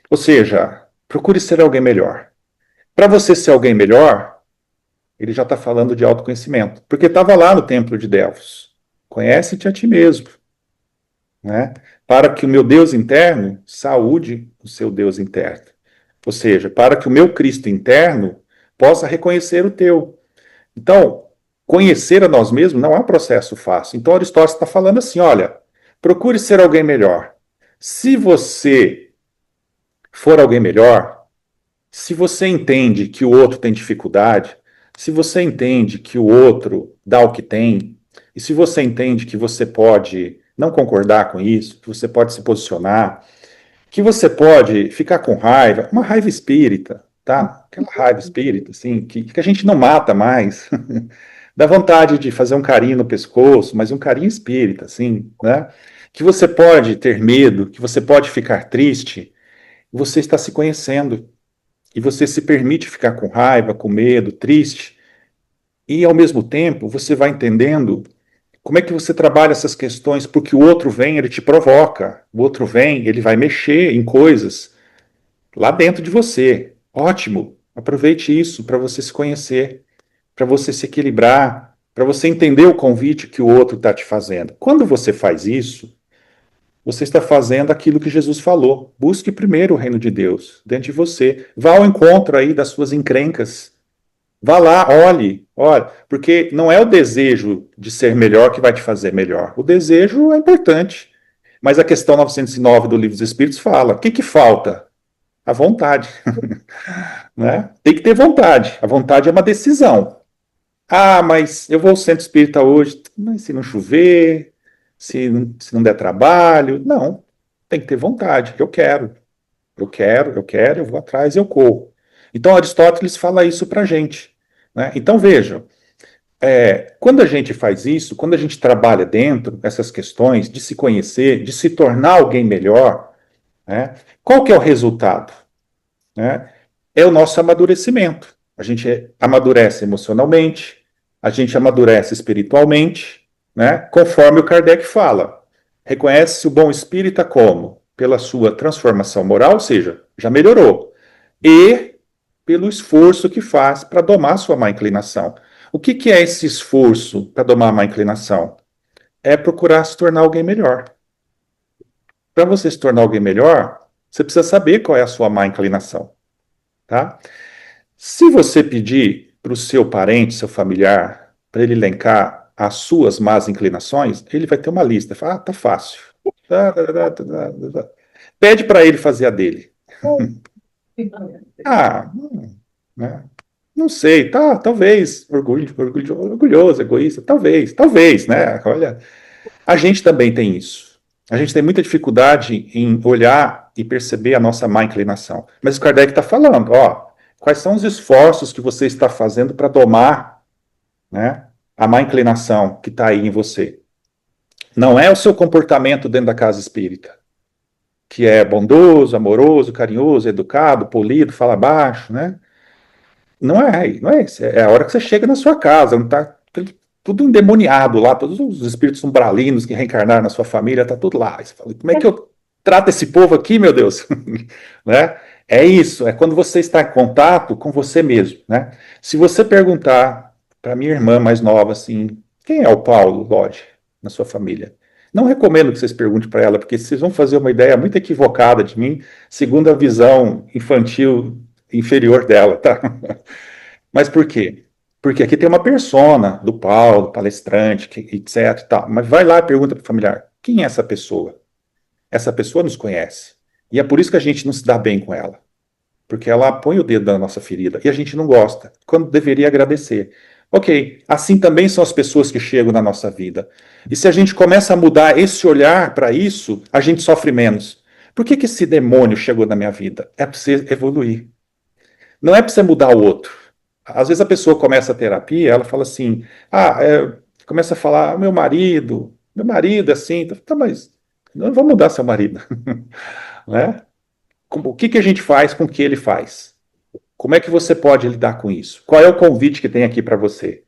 Ou seja, procure ser alguém melhor. Para você ser alguém melhor, ele já está falando de autoconhecimento. Porque estava lá no templo de Delfos. Conhece-te a ti mesmo. Né? Para que o meu Deus interno saúde o seu Deus interno. Ou seja, para que o meu Cristo interno possa reconhecer o teu. Então, conhecer a nós mesmos não é um processo fácil. Então, Aristóteles está falando assim: olha, procure ser alguém melhor. Se você for alguém melhor, se você entende que o outro tem dificuldade, se você entende que o outro dá o que tem, e se você entende que você pode não concordar com isso, que você pode se posicionar, que você pode ficar com raiva, uma raiva espírita, tá? Aquela raiva espírita, assim, que a gente não mata mais. Dá vontade de fazer um carinho no pescoço, mas um carinho espírita, assim, né? Que você pode ter medo, que você pode ficar triste, você está se conhecendo. E você se permite ficar com raiva, com medo, triste. E, ao mesmo tempo, você vai entendendo como é que você trabalha essas questões, porque o outro vem, ele te provoca. O outro vem, ele vai mexer em coisas lá dentro de você. Ótimo. Aproveite isso para você se conhecer, para você se equilibrar, para você entender o convite que o outro está te fazendo. Quando você faz isso, você está fazendo aquilo que Jesus falou. Busque primeiro o reino de Deus dentro de você. Vá ao encontro aí das suas encrencas. Vá lá, olhe, porque não é o desejo de ser melhor que vai te fazer melhor. O desejo é importante. Mas a questão 909 do Livro dos Espíritos fala: o que, que falta? A vontade. Né? Tem que ter vontade. A vontade é uma decisão. Ah, mas eu vou ao centro espírita hoje. Mas se não chover, se não der trabalho. Não. Tem que ter vontade. Eu vou atrás, eu corro. Então, Aristóteles fala isso para a gente. Né? Então, vejam, quando a gente faz isso, quando a gente trabalha dentro dessas questões de se conhecer, de se tornar alguém melhor, né? Qual que é o resultado? Né? É o nosso amadurecimento. A gente amadurece emocionalmente, a gente amadurece espiritualmente, né? Conforme o Kardec fala. Reconhece-se o bom espírita como? Pela sua transformação moral, ou seja, já melhorou, e pelo esforço que faz para domar sua má inclinação. O que, que é esse esforço para domar a má inclinação? É procurar se tornar alguém melhor. Para você se tornar alguém melhor, você precisa saber qual é a sua má inclinação. Tá? Se você pedir para o seu parente, seu familiar, para ele elencar as suas más inclinações, ele vai ter uma lista. Fala, tá fácil. Pede para ele fazer a dele. Ah, né? Não sei, tá, talvez, orgulhoso, egoísta, talvez, né? Olha, a gente também tem isso. A gente tem muita dificuldade em olhar e perceber a nossa má inclinação. Mas o Kardec está falando, ó, quais são os esforços que você está fazendo para domar, né, a má inclinação que está aí em você? Não é o seu comportamento dentro da casa espírita, que é bondoso, amoroso, carinhoso, educado, polido, fala baixo, né? Não é isso. É a hora que você chega na sua casa, não tá tudo endemoniado lá, todos os espíritos umbralinos que reencarnaram na sua família, tá tudo lá. Você fala, como é que eu trato esse povo aqui, meu Deus? Né? É isso, é quando você está em contato com você mesmo, né? Se você perguntar para minha irmã mais nova assim, quem é o Paulo Lodge na sua família? Não recomendo que vocês perguntem para ela, porque vocês vão fazer uma ideia muito equivocada de mim, segundo a visão infantil inferior dela, tá? Mas por quê? Porque aqui tem uma persona do Paulo, palestrante, etc. E tal. Mas vai lá e pergunta para o familiar: quem é essa pessoa? Essa pessoa nos conhece. E é por isso que a gente não se dá bem com ela. Porque ela põe o dedo na nossa ferida e a gente não gosta, quando deveria agradecer. Ok, assim também são as pessoas que chegam na nossa vida. E se a gente começa a mudar esse olhar para isso, a gente sofre menos. Por que, que esse demônio chegou na minha vida? É para você evoluir. Não é para você mudar o outro. Às vezes a pessoa começa a terapia, ela fala assim, começa a falar, meu marido é assim, tá, mas não vou mudar seu marido, né? O que que a gente faz com o que ele faz? Como é que você pode lidar com isso? Qual é o convite que tem aqui para você?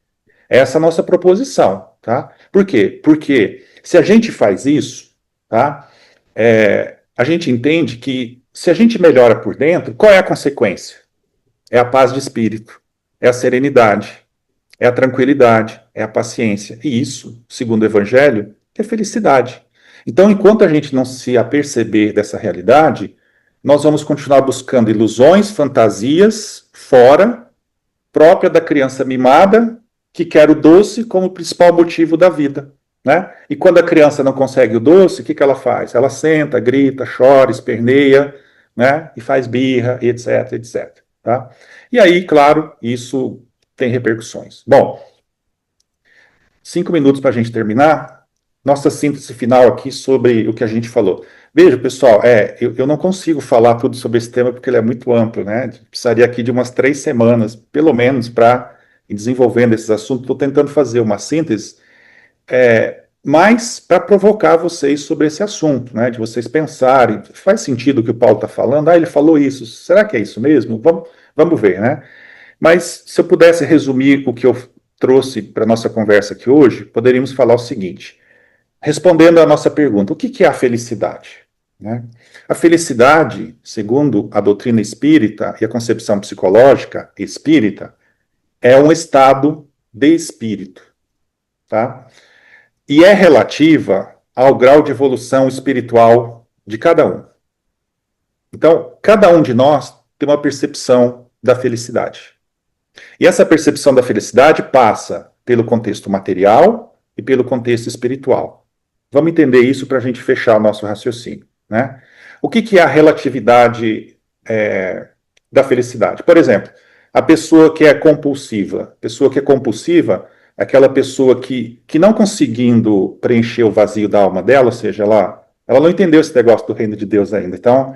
Essa é a nossa proposição, tá? Por quê? Porque se a gente faz isso, tá? A gente entende que se a gente melhora por dentro, qual é a consequência? É a paz de espírito, é a serenidade, é a tranquilidade, é a paciência. E isso, segundo o Evangelho, é felicidade. Então, enquanto a gente não se aperceber dessa realidade, nós vamos continuar buscando ilusões, fantasias fora, própria da criança mimada, que quer o doce como principal motivo da vida. Né? E quando a criança não consegue o doce, o que ela faz? Ela senta, grita, chora, esperneia, né? E faz birra, etc, etc. Tá? E aí, claro, isso tem repercussões. Bom, 5 minutos para a gente terminar. Nossa síntese final aqui sobre o que a gente falou. Veja, pessoal, eu não consigo falar tudo sobre esse tema porque ele é muito amplo, né? Precisaria aqui de umas 3 semanas, pelo menos, para ir desenvolvendo esses assuntos. Estou tentando fazer uma síntese, mas para provocar vocês sobre esse assunto, né? De vocês pensarem, faz sentido o que o Paulo está falando? Ele falou isso, será que é isso mesmo? Vamos ver, né? Mas se eu pudesse resumir o que eu trouxe para a nossa conversa aqui hoje, poderíamos falar o seguinte, respondendo à nossa pergunta, o que é a felicidade? Né? A felicidade, segundo a doutrina espírita e a concepção psicológica espírita, é um estado de espírito, tá? E é relativa ao grau de evolução espiritual de cada um. Então, cada um de nós tem uma percepção da felicidade. E essa percepção da felicidade passa pelo contexto material e pelo contexto espiritual. Vamos entender isso para a gente fechar o nosso raciocínio. Né? O que é a relatividade da felicidade? Por exemplo, a pessoa que é compulsiva. A pessoa que é compulsiva é aquela pessoa que não conseguindo preencher o vazio da alma dela, ou seja, ela não entendeu esse negócio do reino de Deus ainda. Então,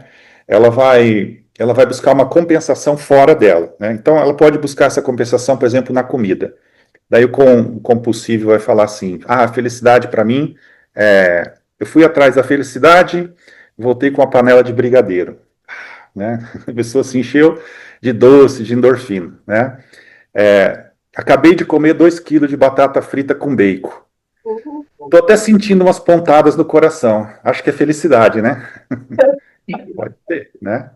ela vai buscar uma compensação fora dela. Né? Então, ela pode buscar essa compensação, por exemplo, na comida. Daí o compulsivo vai falar assim, a felicidade para mim, eu fui atrás da felicidade, voltei com a panela de brigadeiro. Né? A pessoa se encheu de doce, de endorfina. Né? Acabei de comer 2 quilos de batata frita com bacon. Estou até sentindo umas pontadas no coração. Acho que é felicidade, né? Pode ser, né?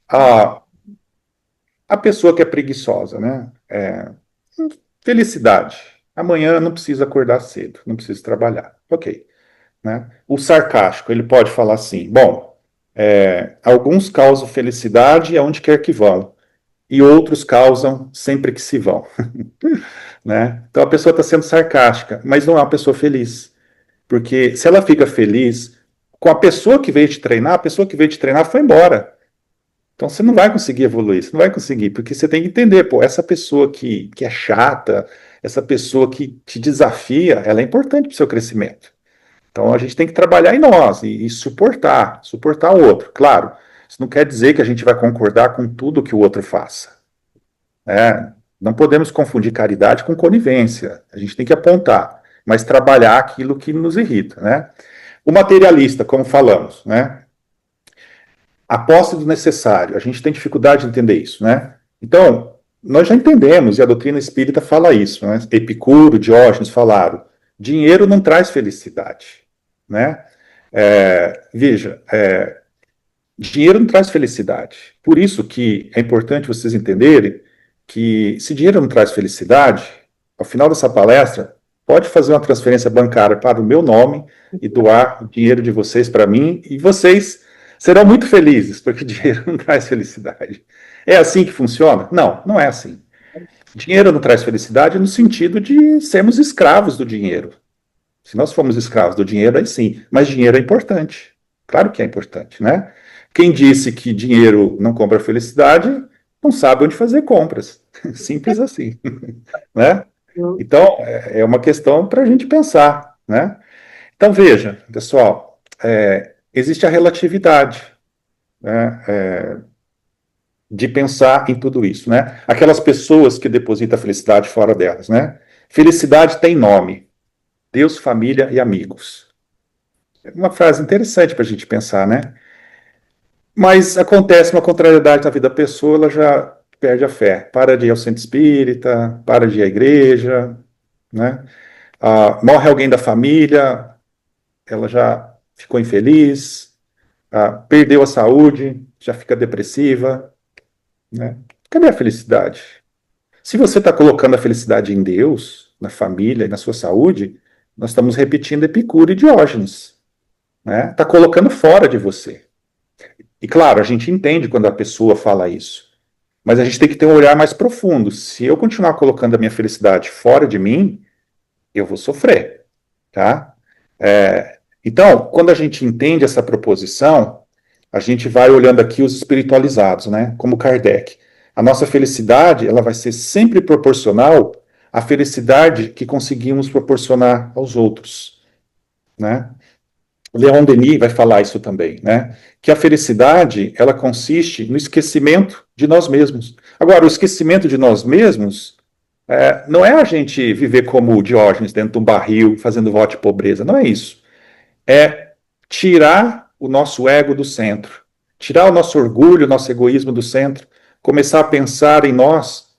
A pessoa que é preguiçosa, né? Felicidade. Amanhã não precisa acordar cedo, não precisa trabalhar. Ok. Né? O sarcástico, ele pode falar assim, bom, alguns causam felicidade aonde quer que vão, e outros causam sempre que se vão. Né? Então a pessoa está sendo sarcástica, mas não é uma pessoa feliz. Porque se ela fica feliz com a pessoa que veio te treinar, a pessoa que veio te treinar foi embora. Então você não vai conseguir evoluir, você não vai conseguir, porque você tem que entender, pô, essa pessoa que é chata, essa pessoa que te desafia, ela é importante para o seu crescimento. Então a gente tem que trabalhar em nós e suportar o outro. Claro, isso não quer dizer que a gente vai concordar com tudo que o outro faça. Né? Não podemos confundir caridade com conivência. A gente tem que apontar, mas trabalhar aquilo que nos irrita. Né? O materialista, como falamos, né? A posse do necessário. A gente tem dificuldade de entender isso, né? Então, nós já entendemos, e a doutrina espírita fala isso, né? Epicuro, Diógenes falaram, dinheiro não traz felicidade, né? Veja, dinheiro não traz felicidade. Por isso que é importante vocês entenderem que se dinheiro não traz felicidade, ao final dessa palestra, pode fazer uma transferência bancária para o meu nome e doar o dinheiro de vocês para mim, e vocês serão muito felizes, porque dinheiro não traz felicidade. É assim que funciona? Não, não é assim. Dinheiro não traz felicidade no sentido de sermos escravos do dinheiro. Se nós formos escravos do dinheiro, aí sim. Mas dinheiro é importante. Claro que é importante, né? Quem disse que dinheiro não compra felicidade, não sabe onde fazer compras. Simples assim, né? Então, é uma questão para a gente pensar, né? Então, veja, pessoal, existe a relatividade, né, de pensar em tudo isso, né? Aquelas pessoas que depositam a felicidade fora delas, né? Felicidade tem nome: Deus, família e amigos. É uma frase interessante para a gente pensar, né? Mas acontece uma contrariedade na vida da pessoa, ela já perde a fé. Para de ir ao centro espírita, para de ir à igreja, né? Morre alguém da família, ela já ficou infeliz, perdeu a saúde, já fica depressiva, né? Cadê a felicidade? Se você está colocando a felicidade em Deus, na família e na sua saúde, nós estamos repetindo Epicuro e Diógenes, né? Está colocando fora de você. E claro, a gente entende quando a pessoa fala isso, mas a gente tem que ter um olhar mais profundo. Se eu continuar colocando a minha felicidade fora de mim, eu vou sofrer, tá? Então, quando a gente entende essa proposição, a gente vai olhando aqui os espiritualizados, né? Como Kardec. A nossa felicidade, ela vai ser sempre proporcional à felicidade que conseguimos proporcionar aos outros, né? Leon Denis vai falar isso também, né? Que a felicidade, ela consiste no esquecimento de nós mesmos. Agora, o esquecimento de nós mesmos não é a gente viver como Diógenes dentro de um barril, fazendo voto de pobreza, não é isso. É tirar o nosso ego do centro, tirar o nosso orgulho, o nosso egoísmo do centro, começar a pensar em nós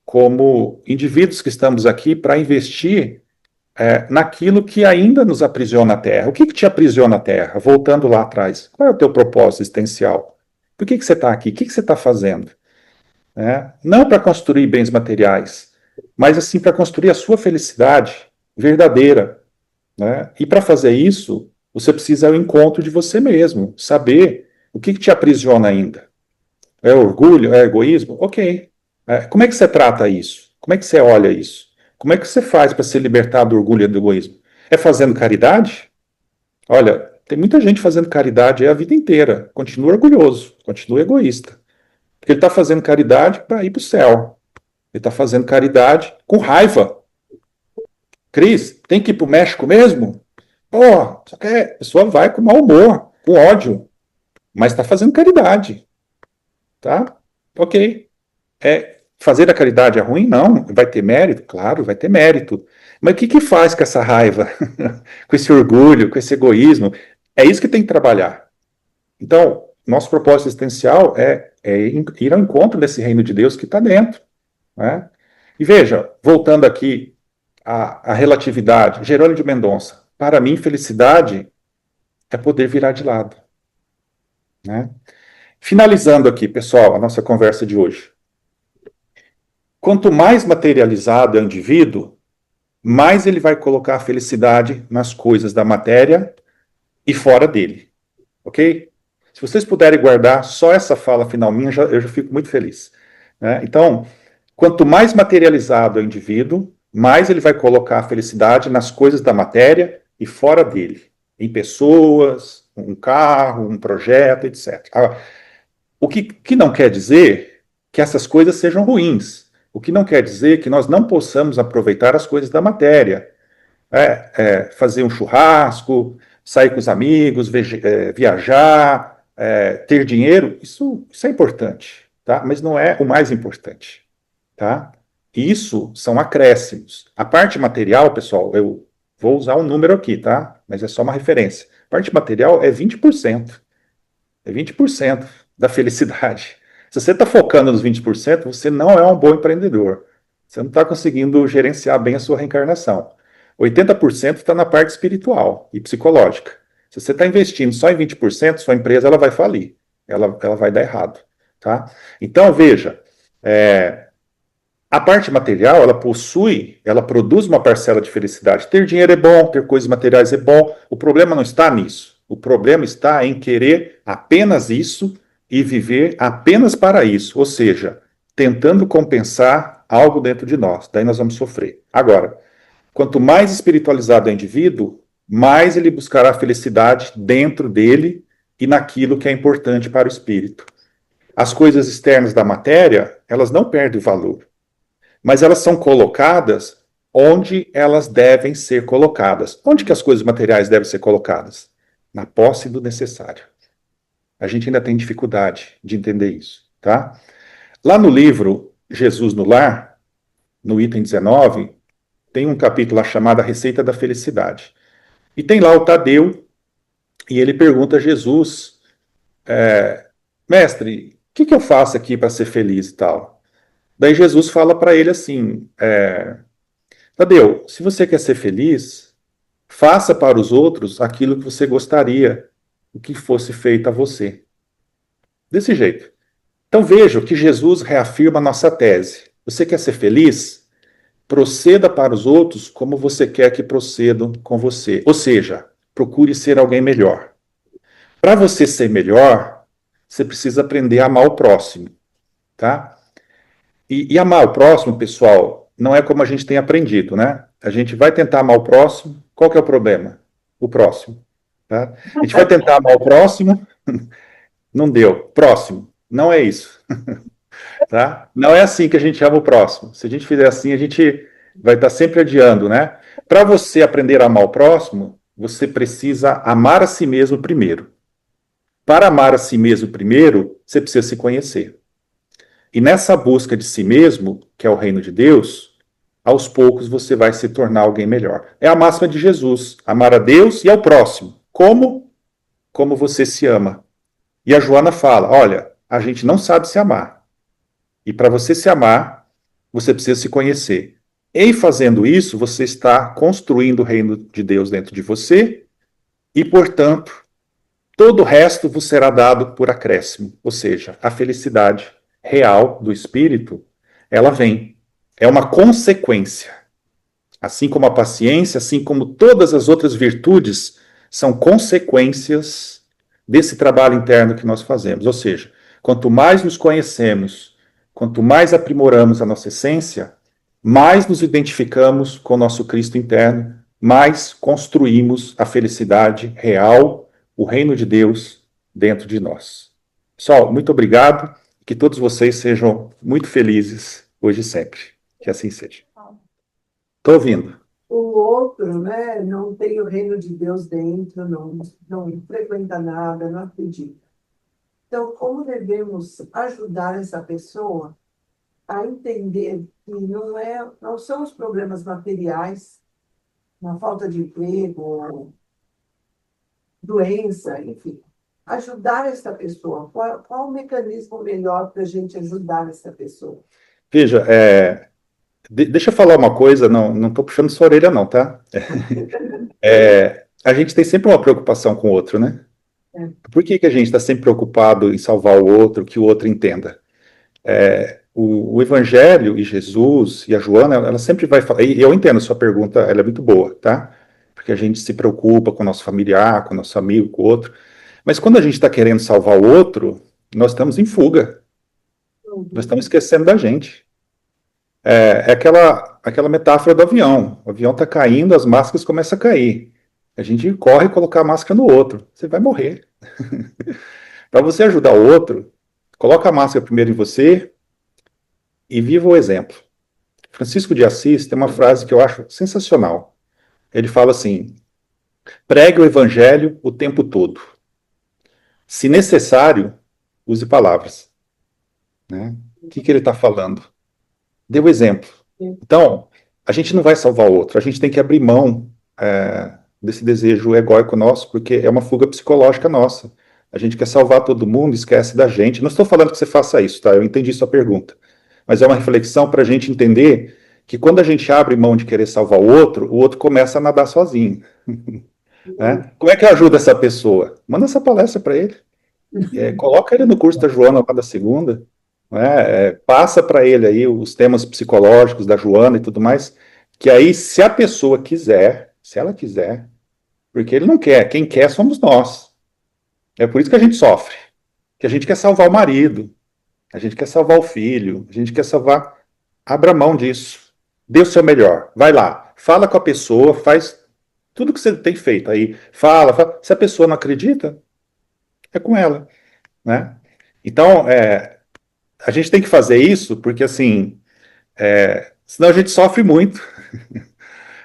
como indivíduos que estamos aqui para investir naquilo que ainda nos aprisiona a Terra. O que te aprisiona a Terra? Voltando lá atrás, qual é o teu propósito existencial? Por que você está aqui? O que você está fazendo? Não para construir bens materiais, mas assim para construir a sua felicidade verdadeira. Né? E para fazer isso, você precisa ir ao encontro de você mesmo, saber o que te aprisiona ainda. É orgulho? É egoísmo? Ok. Como é que você trata isso? Como é que você olha isso? Como é que você faz para se libertar do orgulho e do egoísmo? É fazendo caridade? Olha, tem muita gente fazendo caridade a vida inteira. Continua orgulhoso, continua egoísta. Porque ele está fazendo caridade para ir para o céu. Ele está fazendo caridade com raiva. Cris, tem que ir para o México mesmo? Pô, só que a pessoa vai com mau humor, com ódio, mas está fazendo caridade, tá? Ok. Fazer a caridade é ruim? Não. Vai ter mérito? Claro, vai ter mérito. Mas o que faz com essa raiva, com esse orgulho, com esse egoísmo? É isso que tem que trabalhar. Então, nosso propósito existencial é ir ao encontro desse reino de Deus que está dentro. Né? E veja, voltando aqui à relatividade, Jerônimo de Mendonça. Para mim, felicidade é poder virar de lado. Né? Finalizando aqui, pessoal, a nossa conversa de hoje. Quanto mais materializado é o indivíduo, mais ele vai colocar a felicidade nas coisas da matéria e fora dele. Ok? Se vocês puderem guardar só essa fala final minha, eu já fico muito feliz. né? Então, quanto mais materializado é o indivíduo, mais ele vai colocar a felicidade nas coisas da matéria e fora dele, em pessoas, um carro, um projeto, etc. O que não quer dizer que essas coisas sejam ruins. O que não quer dizer que nós não possamos aproveitar as coisas da matéria. Fazer um churrasco, sair com os amigos, viajar, ter dinheiro, isso é importante, tá? Mas não é o mais importante, tá? Isso são acréscimos. A parte material, pessoal, eu vou usar um número aqui, tá? Mas é só uma referência. A parte material é 20%. É 20% da felicidade. Se você está focando nos 20%, você não é um bom empreendedor. Você não está conseguindo gerenciar bem a sua reencarnação. 80% está na parte espiritual e psicológica. Se você está investindo só em 20%, sua empresa ela vai falir. Ela vai dar errado. Tá? Então, veja, a parte material, ela produz uma parcela de felicidade. Ter dinheiro é bom, ter coisas materiais é bom. O problema não está nisso. O problema está em querer apenas isso e viver apenas para isso. Ou seja, tentando compensar algo dentro de nós. Daí nós vamos sofrer. Agora, quanto mais espiritualizado é o indivíduo, mais ele buscará felicidade dentro dele e naquilo que é importante para o espírito. As coisas externas da matéria, elas não perdem o valor, mas elas são colocadas onde elas devem ser colocadas. Onde que as coisas materiais devem ser colocadas? Na posse do necessário. A gente ainda tem dificuldade de entender isso, tá? Lá no livro Jesus no Lar, no item 19, tem um capítulo lá chamado A Receita da Felicidade. E tem lá o Tadeu, e ele pergunta a Jesus, mestre, o que eu faço aqui para ser feliz e tal? Daí Jesus fala para ele assim, Tadeu, se você quer ser feliz, faça para os outros aquilo que você gostaria que fosse feito a você. Desse jeito. Então veja que Jesus reafirma a nossa tese. Você quer ser feliz? Proceda para os outros como você quer que procedam com você. Ou seja, procure ser alguém melhor. Para você ser melhor, você precisa aprender a amar o próximo, tá? E amar o próximo, pessoal, não é como a gente tem aprendido, né? A gente vai tentar amar o próximo, qual que é o problema? O próximo. Tá? A gente vai tentar amar o próximo, não deu. Próximo. Não é isso. Tá? Não é assim que a gente ama o próximo. Se a gente fizer assim, a gente vai estar sempre adiando, né? Para você aprender a amar o próximo, você precisa amar a si mesmo primeiro. Para amar a si mesmo primeiro, você precisa se conhecer. E nessa busca de si mesmo, que é o reino de Deus, aos poucos você vai se tornar alguém melhor. É a máxima de Jesus: amar a Deus e ao próximo. Como? Como você se ama. E a Joana fala: olha, a gente não sabe se amar. E para você se amar, você precisa se conhecer. Em fazendo isso, você está construindo o reino de Deus dentro de você e, portanto, todo o resto vos será dado por acréscimo. Ou seja, a felicidade real do espírito, ela vem. É uma consequência. Assim como a paciência, assim como todas as outras virtudes, são consequências desse trabalho interno que nós fazemos. Ou seja, quanto mais nos conhecemos, quanto mais aprimoramos a nossa essência, mais nos identificamos com o nosso Cristo interno, mais construímos a felicidade real, o reino de Deus dentro de nós. Pessoal, muito obrigado. Que todos vocês sejam muito felizes hoje e sempre. Que assim seja. Estou ouvindo. O outro, né, não tem o reino de Deus dentro, não frequenta nada, não acredita. Então, como devemos ajudar essa pessoa a entender que não são os problemas materiais, na falta de emprego, doença, enfim. Ajudar essa pessoa. Qual o mecanismo melhor para a gente ajudar essa pessoa? Veja, deixa eu falar uma coisa, não estou puxando sua orelha não, tá? A gente tem sempre uma preocupação com o outro, né? É. Por que a gente está sempre preocupado em salvar o outro, que o outro entenda? O Evangelho e Jesus e a Joana, ela sempre vai falar, e eu entendo a sua pergunta, ela é muito boa, tá? Porque a gente se preocupa com o nosso familiar, com o nosso amigo, com o outro. Mas quando a gente está querendo salvar o outro, nós estamos em fuga. Nós Uhum. estamos esquecendo da gente. É aquela metáfora do avião. O avião está caindo, as máscaras começam a cair. A gente corre colocar a máscara no outro. Você vai morrer. Para você ajudar o outro, coloca a máscara primeiro em você e viva o exemplo. Francisco de Assis tem uma frase que eu acho sensacional. Ele fala assim: pregue o evangelho o tempo todo. Se necessário, use palavras. Né? O que ele está falando? Dê o exemplo. Então, a gente não vai salvar o outro, a gente tem que abrir mão desse desejo egóico nosso, porque é uma fuga psicológica nossa. A gente quer salvar todo mundo, esquece da gente. Não estou falando que você faça isso, tá? Eu entendi sua pergunta. Mas é uma reflexão para a gente entender que quando a gente abre mão de querer salvar o outro começa a nadar sozinho. Né? Como é que ajuda essa pessoa? Manda essa palestra para ele. Coloca ele no curso da Joana lá da segunda, né? Passa para ele aí os temas psicológicos da Joana e tudo mais, que aí, se a pessoa quiser, se ela quiser, porque ele não quer, quem quer somos nós. É por isso que a gente sofre, que a gente quer salvar o marido, a gente quer salvar o filho, a gente quer salvar. Abra mão disso, dê o seu melhor, vai lá, fala com a pessoa, faz tudo que você tem feito aí, fala. Se a pessoa não acredita, é com ela, né? Então, a gente tem que fazer isso porque, assim, senão a gente sofre muito.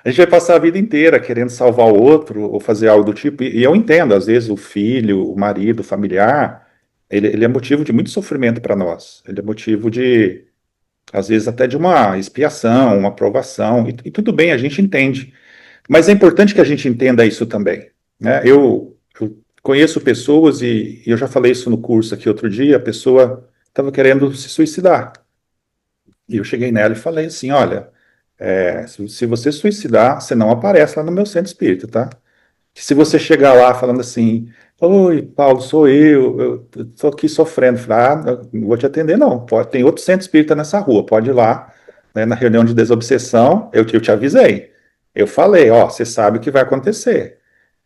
A gente vai passar a vida inteira querendo salvar o outro ou fazer algo do tipo. E eu entendo, às vezes, o filho, o marido, o familiar, ele é motivo de muito sofrimento para nós. Ele é motivo de, às vezes, até de uma expiação, uma provação. E tudo bem, a gente entende. Mas é importante que a gente entenda isso também. Né? Eu conheço pessoas, e eu já falei isso no curso aqui outro dia, a pessoa estava querendo se suicidar. E eu cheguei nela e falei assim: olha, se você suicidar, você não aparece lá no meu centro espírita, tá? Que se você chegar lá falando assim: oi, Paulo, sou eu estou aqui sofrendo. Eu falei: ah, não vou te atender, não. Tem outro centro espírita nessa rua, pode ir lá, né, na reunião de desobsessão. Eu te avisei. Eu falei: ó, você sabe o que vai acontecer.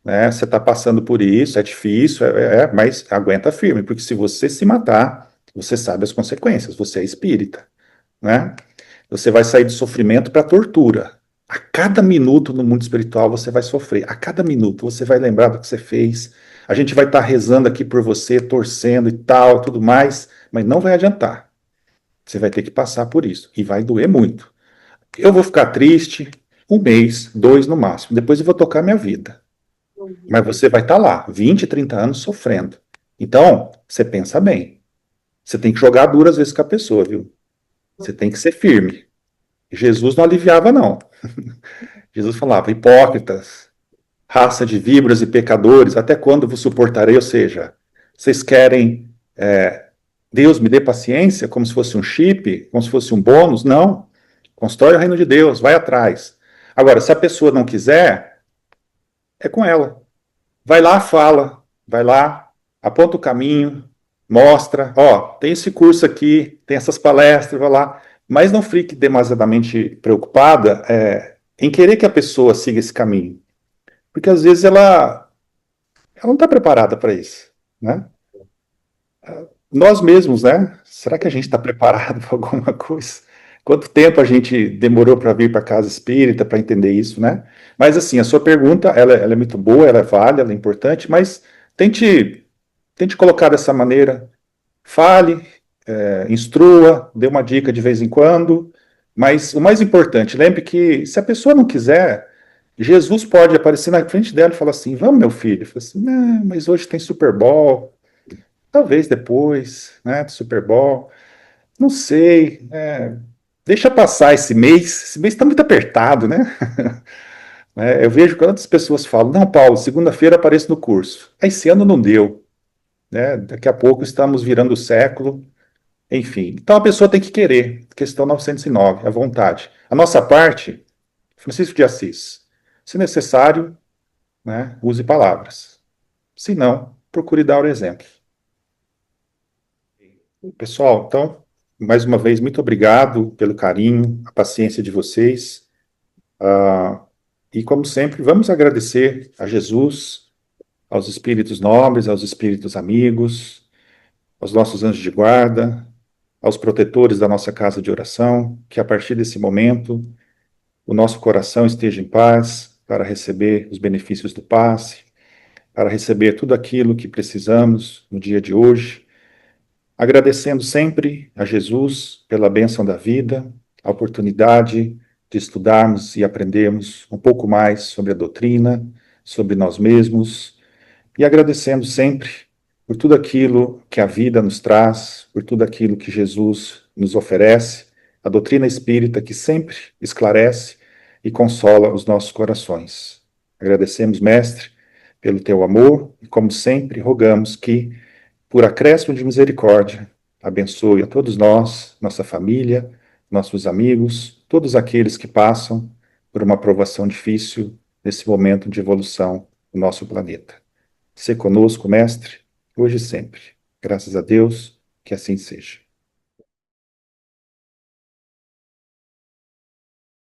Né? Você está passando por isso, é difícil, mas aguenta firme, porque se você se matar, você sabe as consequências, você é espírita. Né? Você vai sair de sofrimento para tortura. A cada minuto no mundo espiritual você vai sofrer. A cada minuto você vai lembrar do que você fez. A gente vai estar rezando aqui por você, torcendo e tal, tudo mais, mas não vai adiantar. Você vai ter que passar por isso e vai doer muito. Eu vou ficar triste um mês, dois no máximo. Depois eu vou tocar minha vida. Mas Uhum. você vai estar lá, 20, 30 anos sofrendo. Então, você pensa bem. Você tem que jogar duras vezes com a pessoa, viu? Você tem que ser firme. Jesus não aliviava, não. Jesus falava: hipócritas, raça de víboras e pecadores, até quando vos suportarei? Ou seja, vocês querem Deus me dê paciência, como se fosse um chip, como se fosse um bônus? Não. Constrói o reino de Deus, vai atrás. Agora, se a pessoa não quiser, é com ela. Vai lá, fala, vai lá, aponta o caminho, mostra, ó, tem esse curso aqui, tem essas palestras, vai lá. Mas não fique demasiadamente preocupada em querer que a pessoa siga esse caminho. Porque às vezes ela não está preparada para isso, né? Nós mesmos, né? Será que a gente está preparado para alguma coisa? Quanto tempo a gente demorou para vir para a casa espírita para entender isso, né? Mas assim, a sua pergunta, ela é muito boa, ela é válida, ela é importante, mas tente, tente colocar dessa maneira. Fale, instrua, dê uma dica de vez em quando, mas o mais importante, lembre que se a pessoa não quiser, Jesus pode aparecer na frente dela e falar assim: vamos, meu filho. Fala assim: não, mas hoje tem Super Bowl, talvez depois, né, do Super Bowl, não sei, deixa passar esse mês está muito apertado, né? Eu vejo quantas pessoas falam: não, Paulo, segunda-feira apareço no curso. Esse ano não deu, né? Daqui a pouco estamos virando o século. Enfim, então a pessoa tem que querer. Questão 909, a vontade. A nossa parte, Francisco de Assis, se necessário, né, use palavras. Se não, procure dar o exemplo. Pessoal, então, mais uma vez, muito obrigado pelo carinho, a paciência de vocês. E, como sempre, vamos agradecer a Jesus, aos espíritos nobres, aos espíritos amigos, aos nossos anjos de guarda, aos protetores da nossa casa de oração, que a partir desse momento o nosso coração esteja em paz para receber os benefícios do passe, para receber tudo aquilo que precisamos no dia de hoje, agradecendo sempre a Jesus pela bênção da vida, a oportunidade de estudarmos e aprendermos um pouco mais sobre a doutrina, sobre nós mesmos, e agradecendo sempre por tudo aquilo que a vida nos traz, por tudo aquilo que Jesus nos oferece, a doutrina espírita que sempre esclarece e consola os nossos corações. Agradecemos, Mestre, pelo teu amor e, como sempre, rogamos que, por acréscimo de misericórdia, abençoe a todos nós, nossa família, nossos amigos, todos aqueles que passam por uma provação difícil nesse momento de evolução do nosso planeta. Se conosco, Mestre, hoje e sempre. Graças a Deus, que assim seja.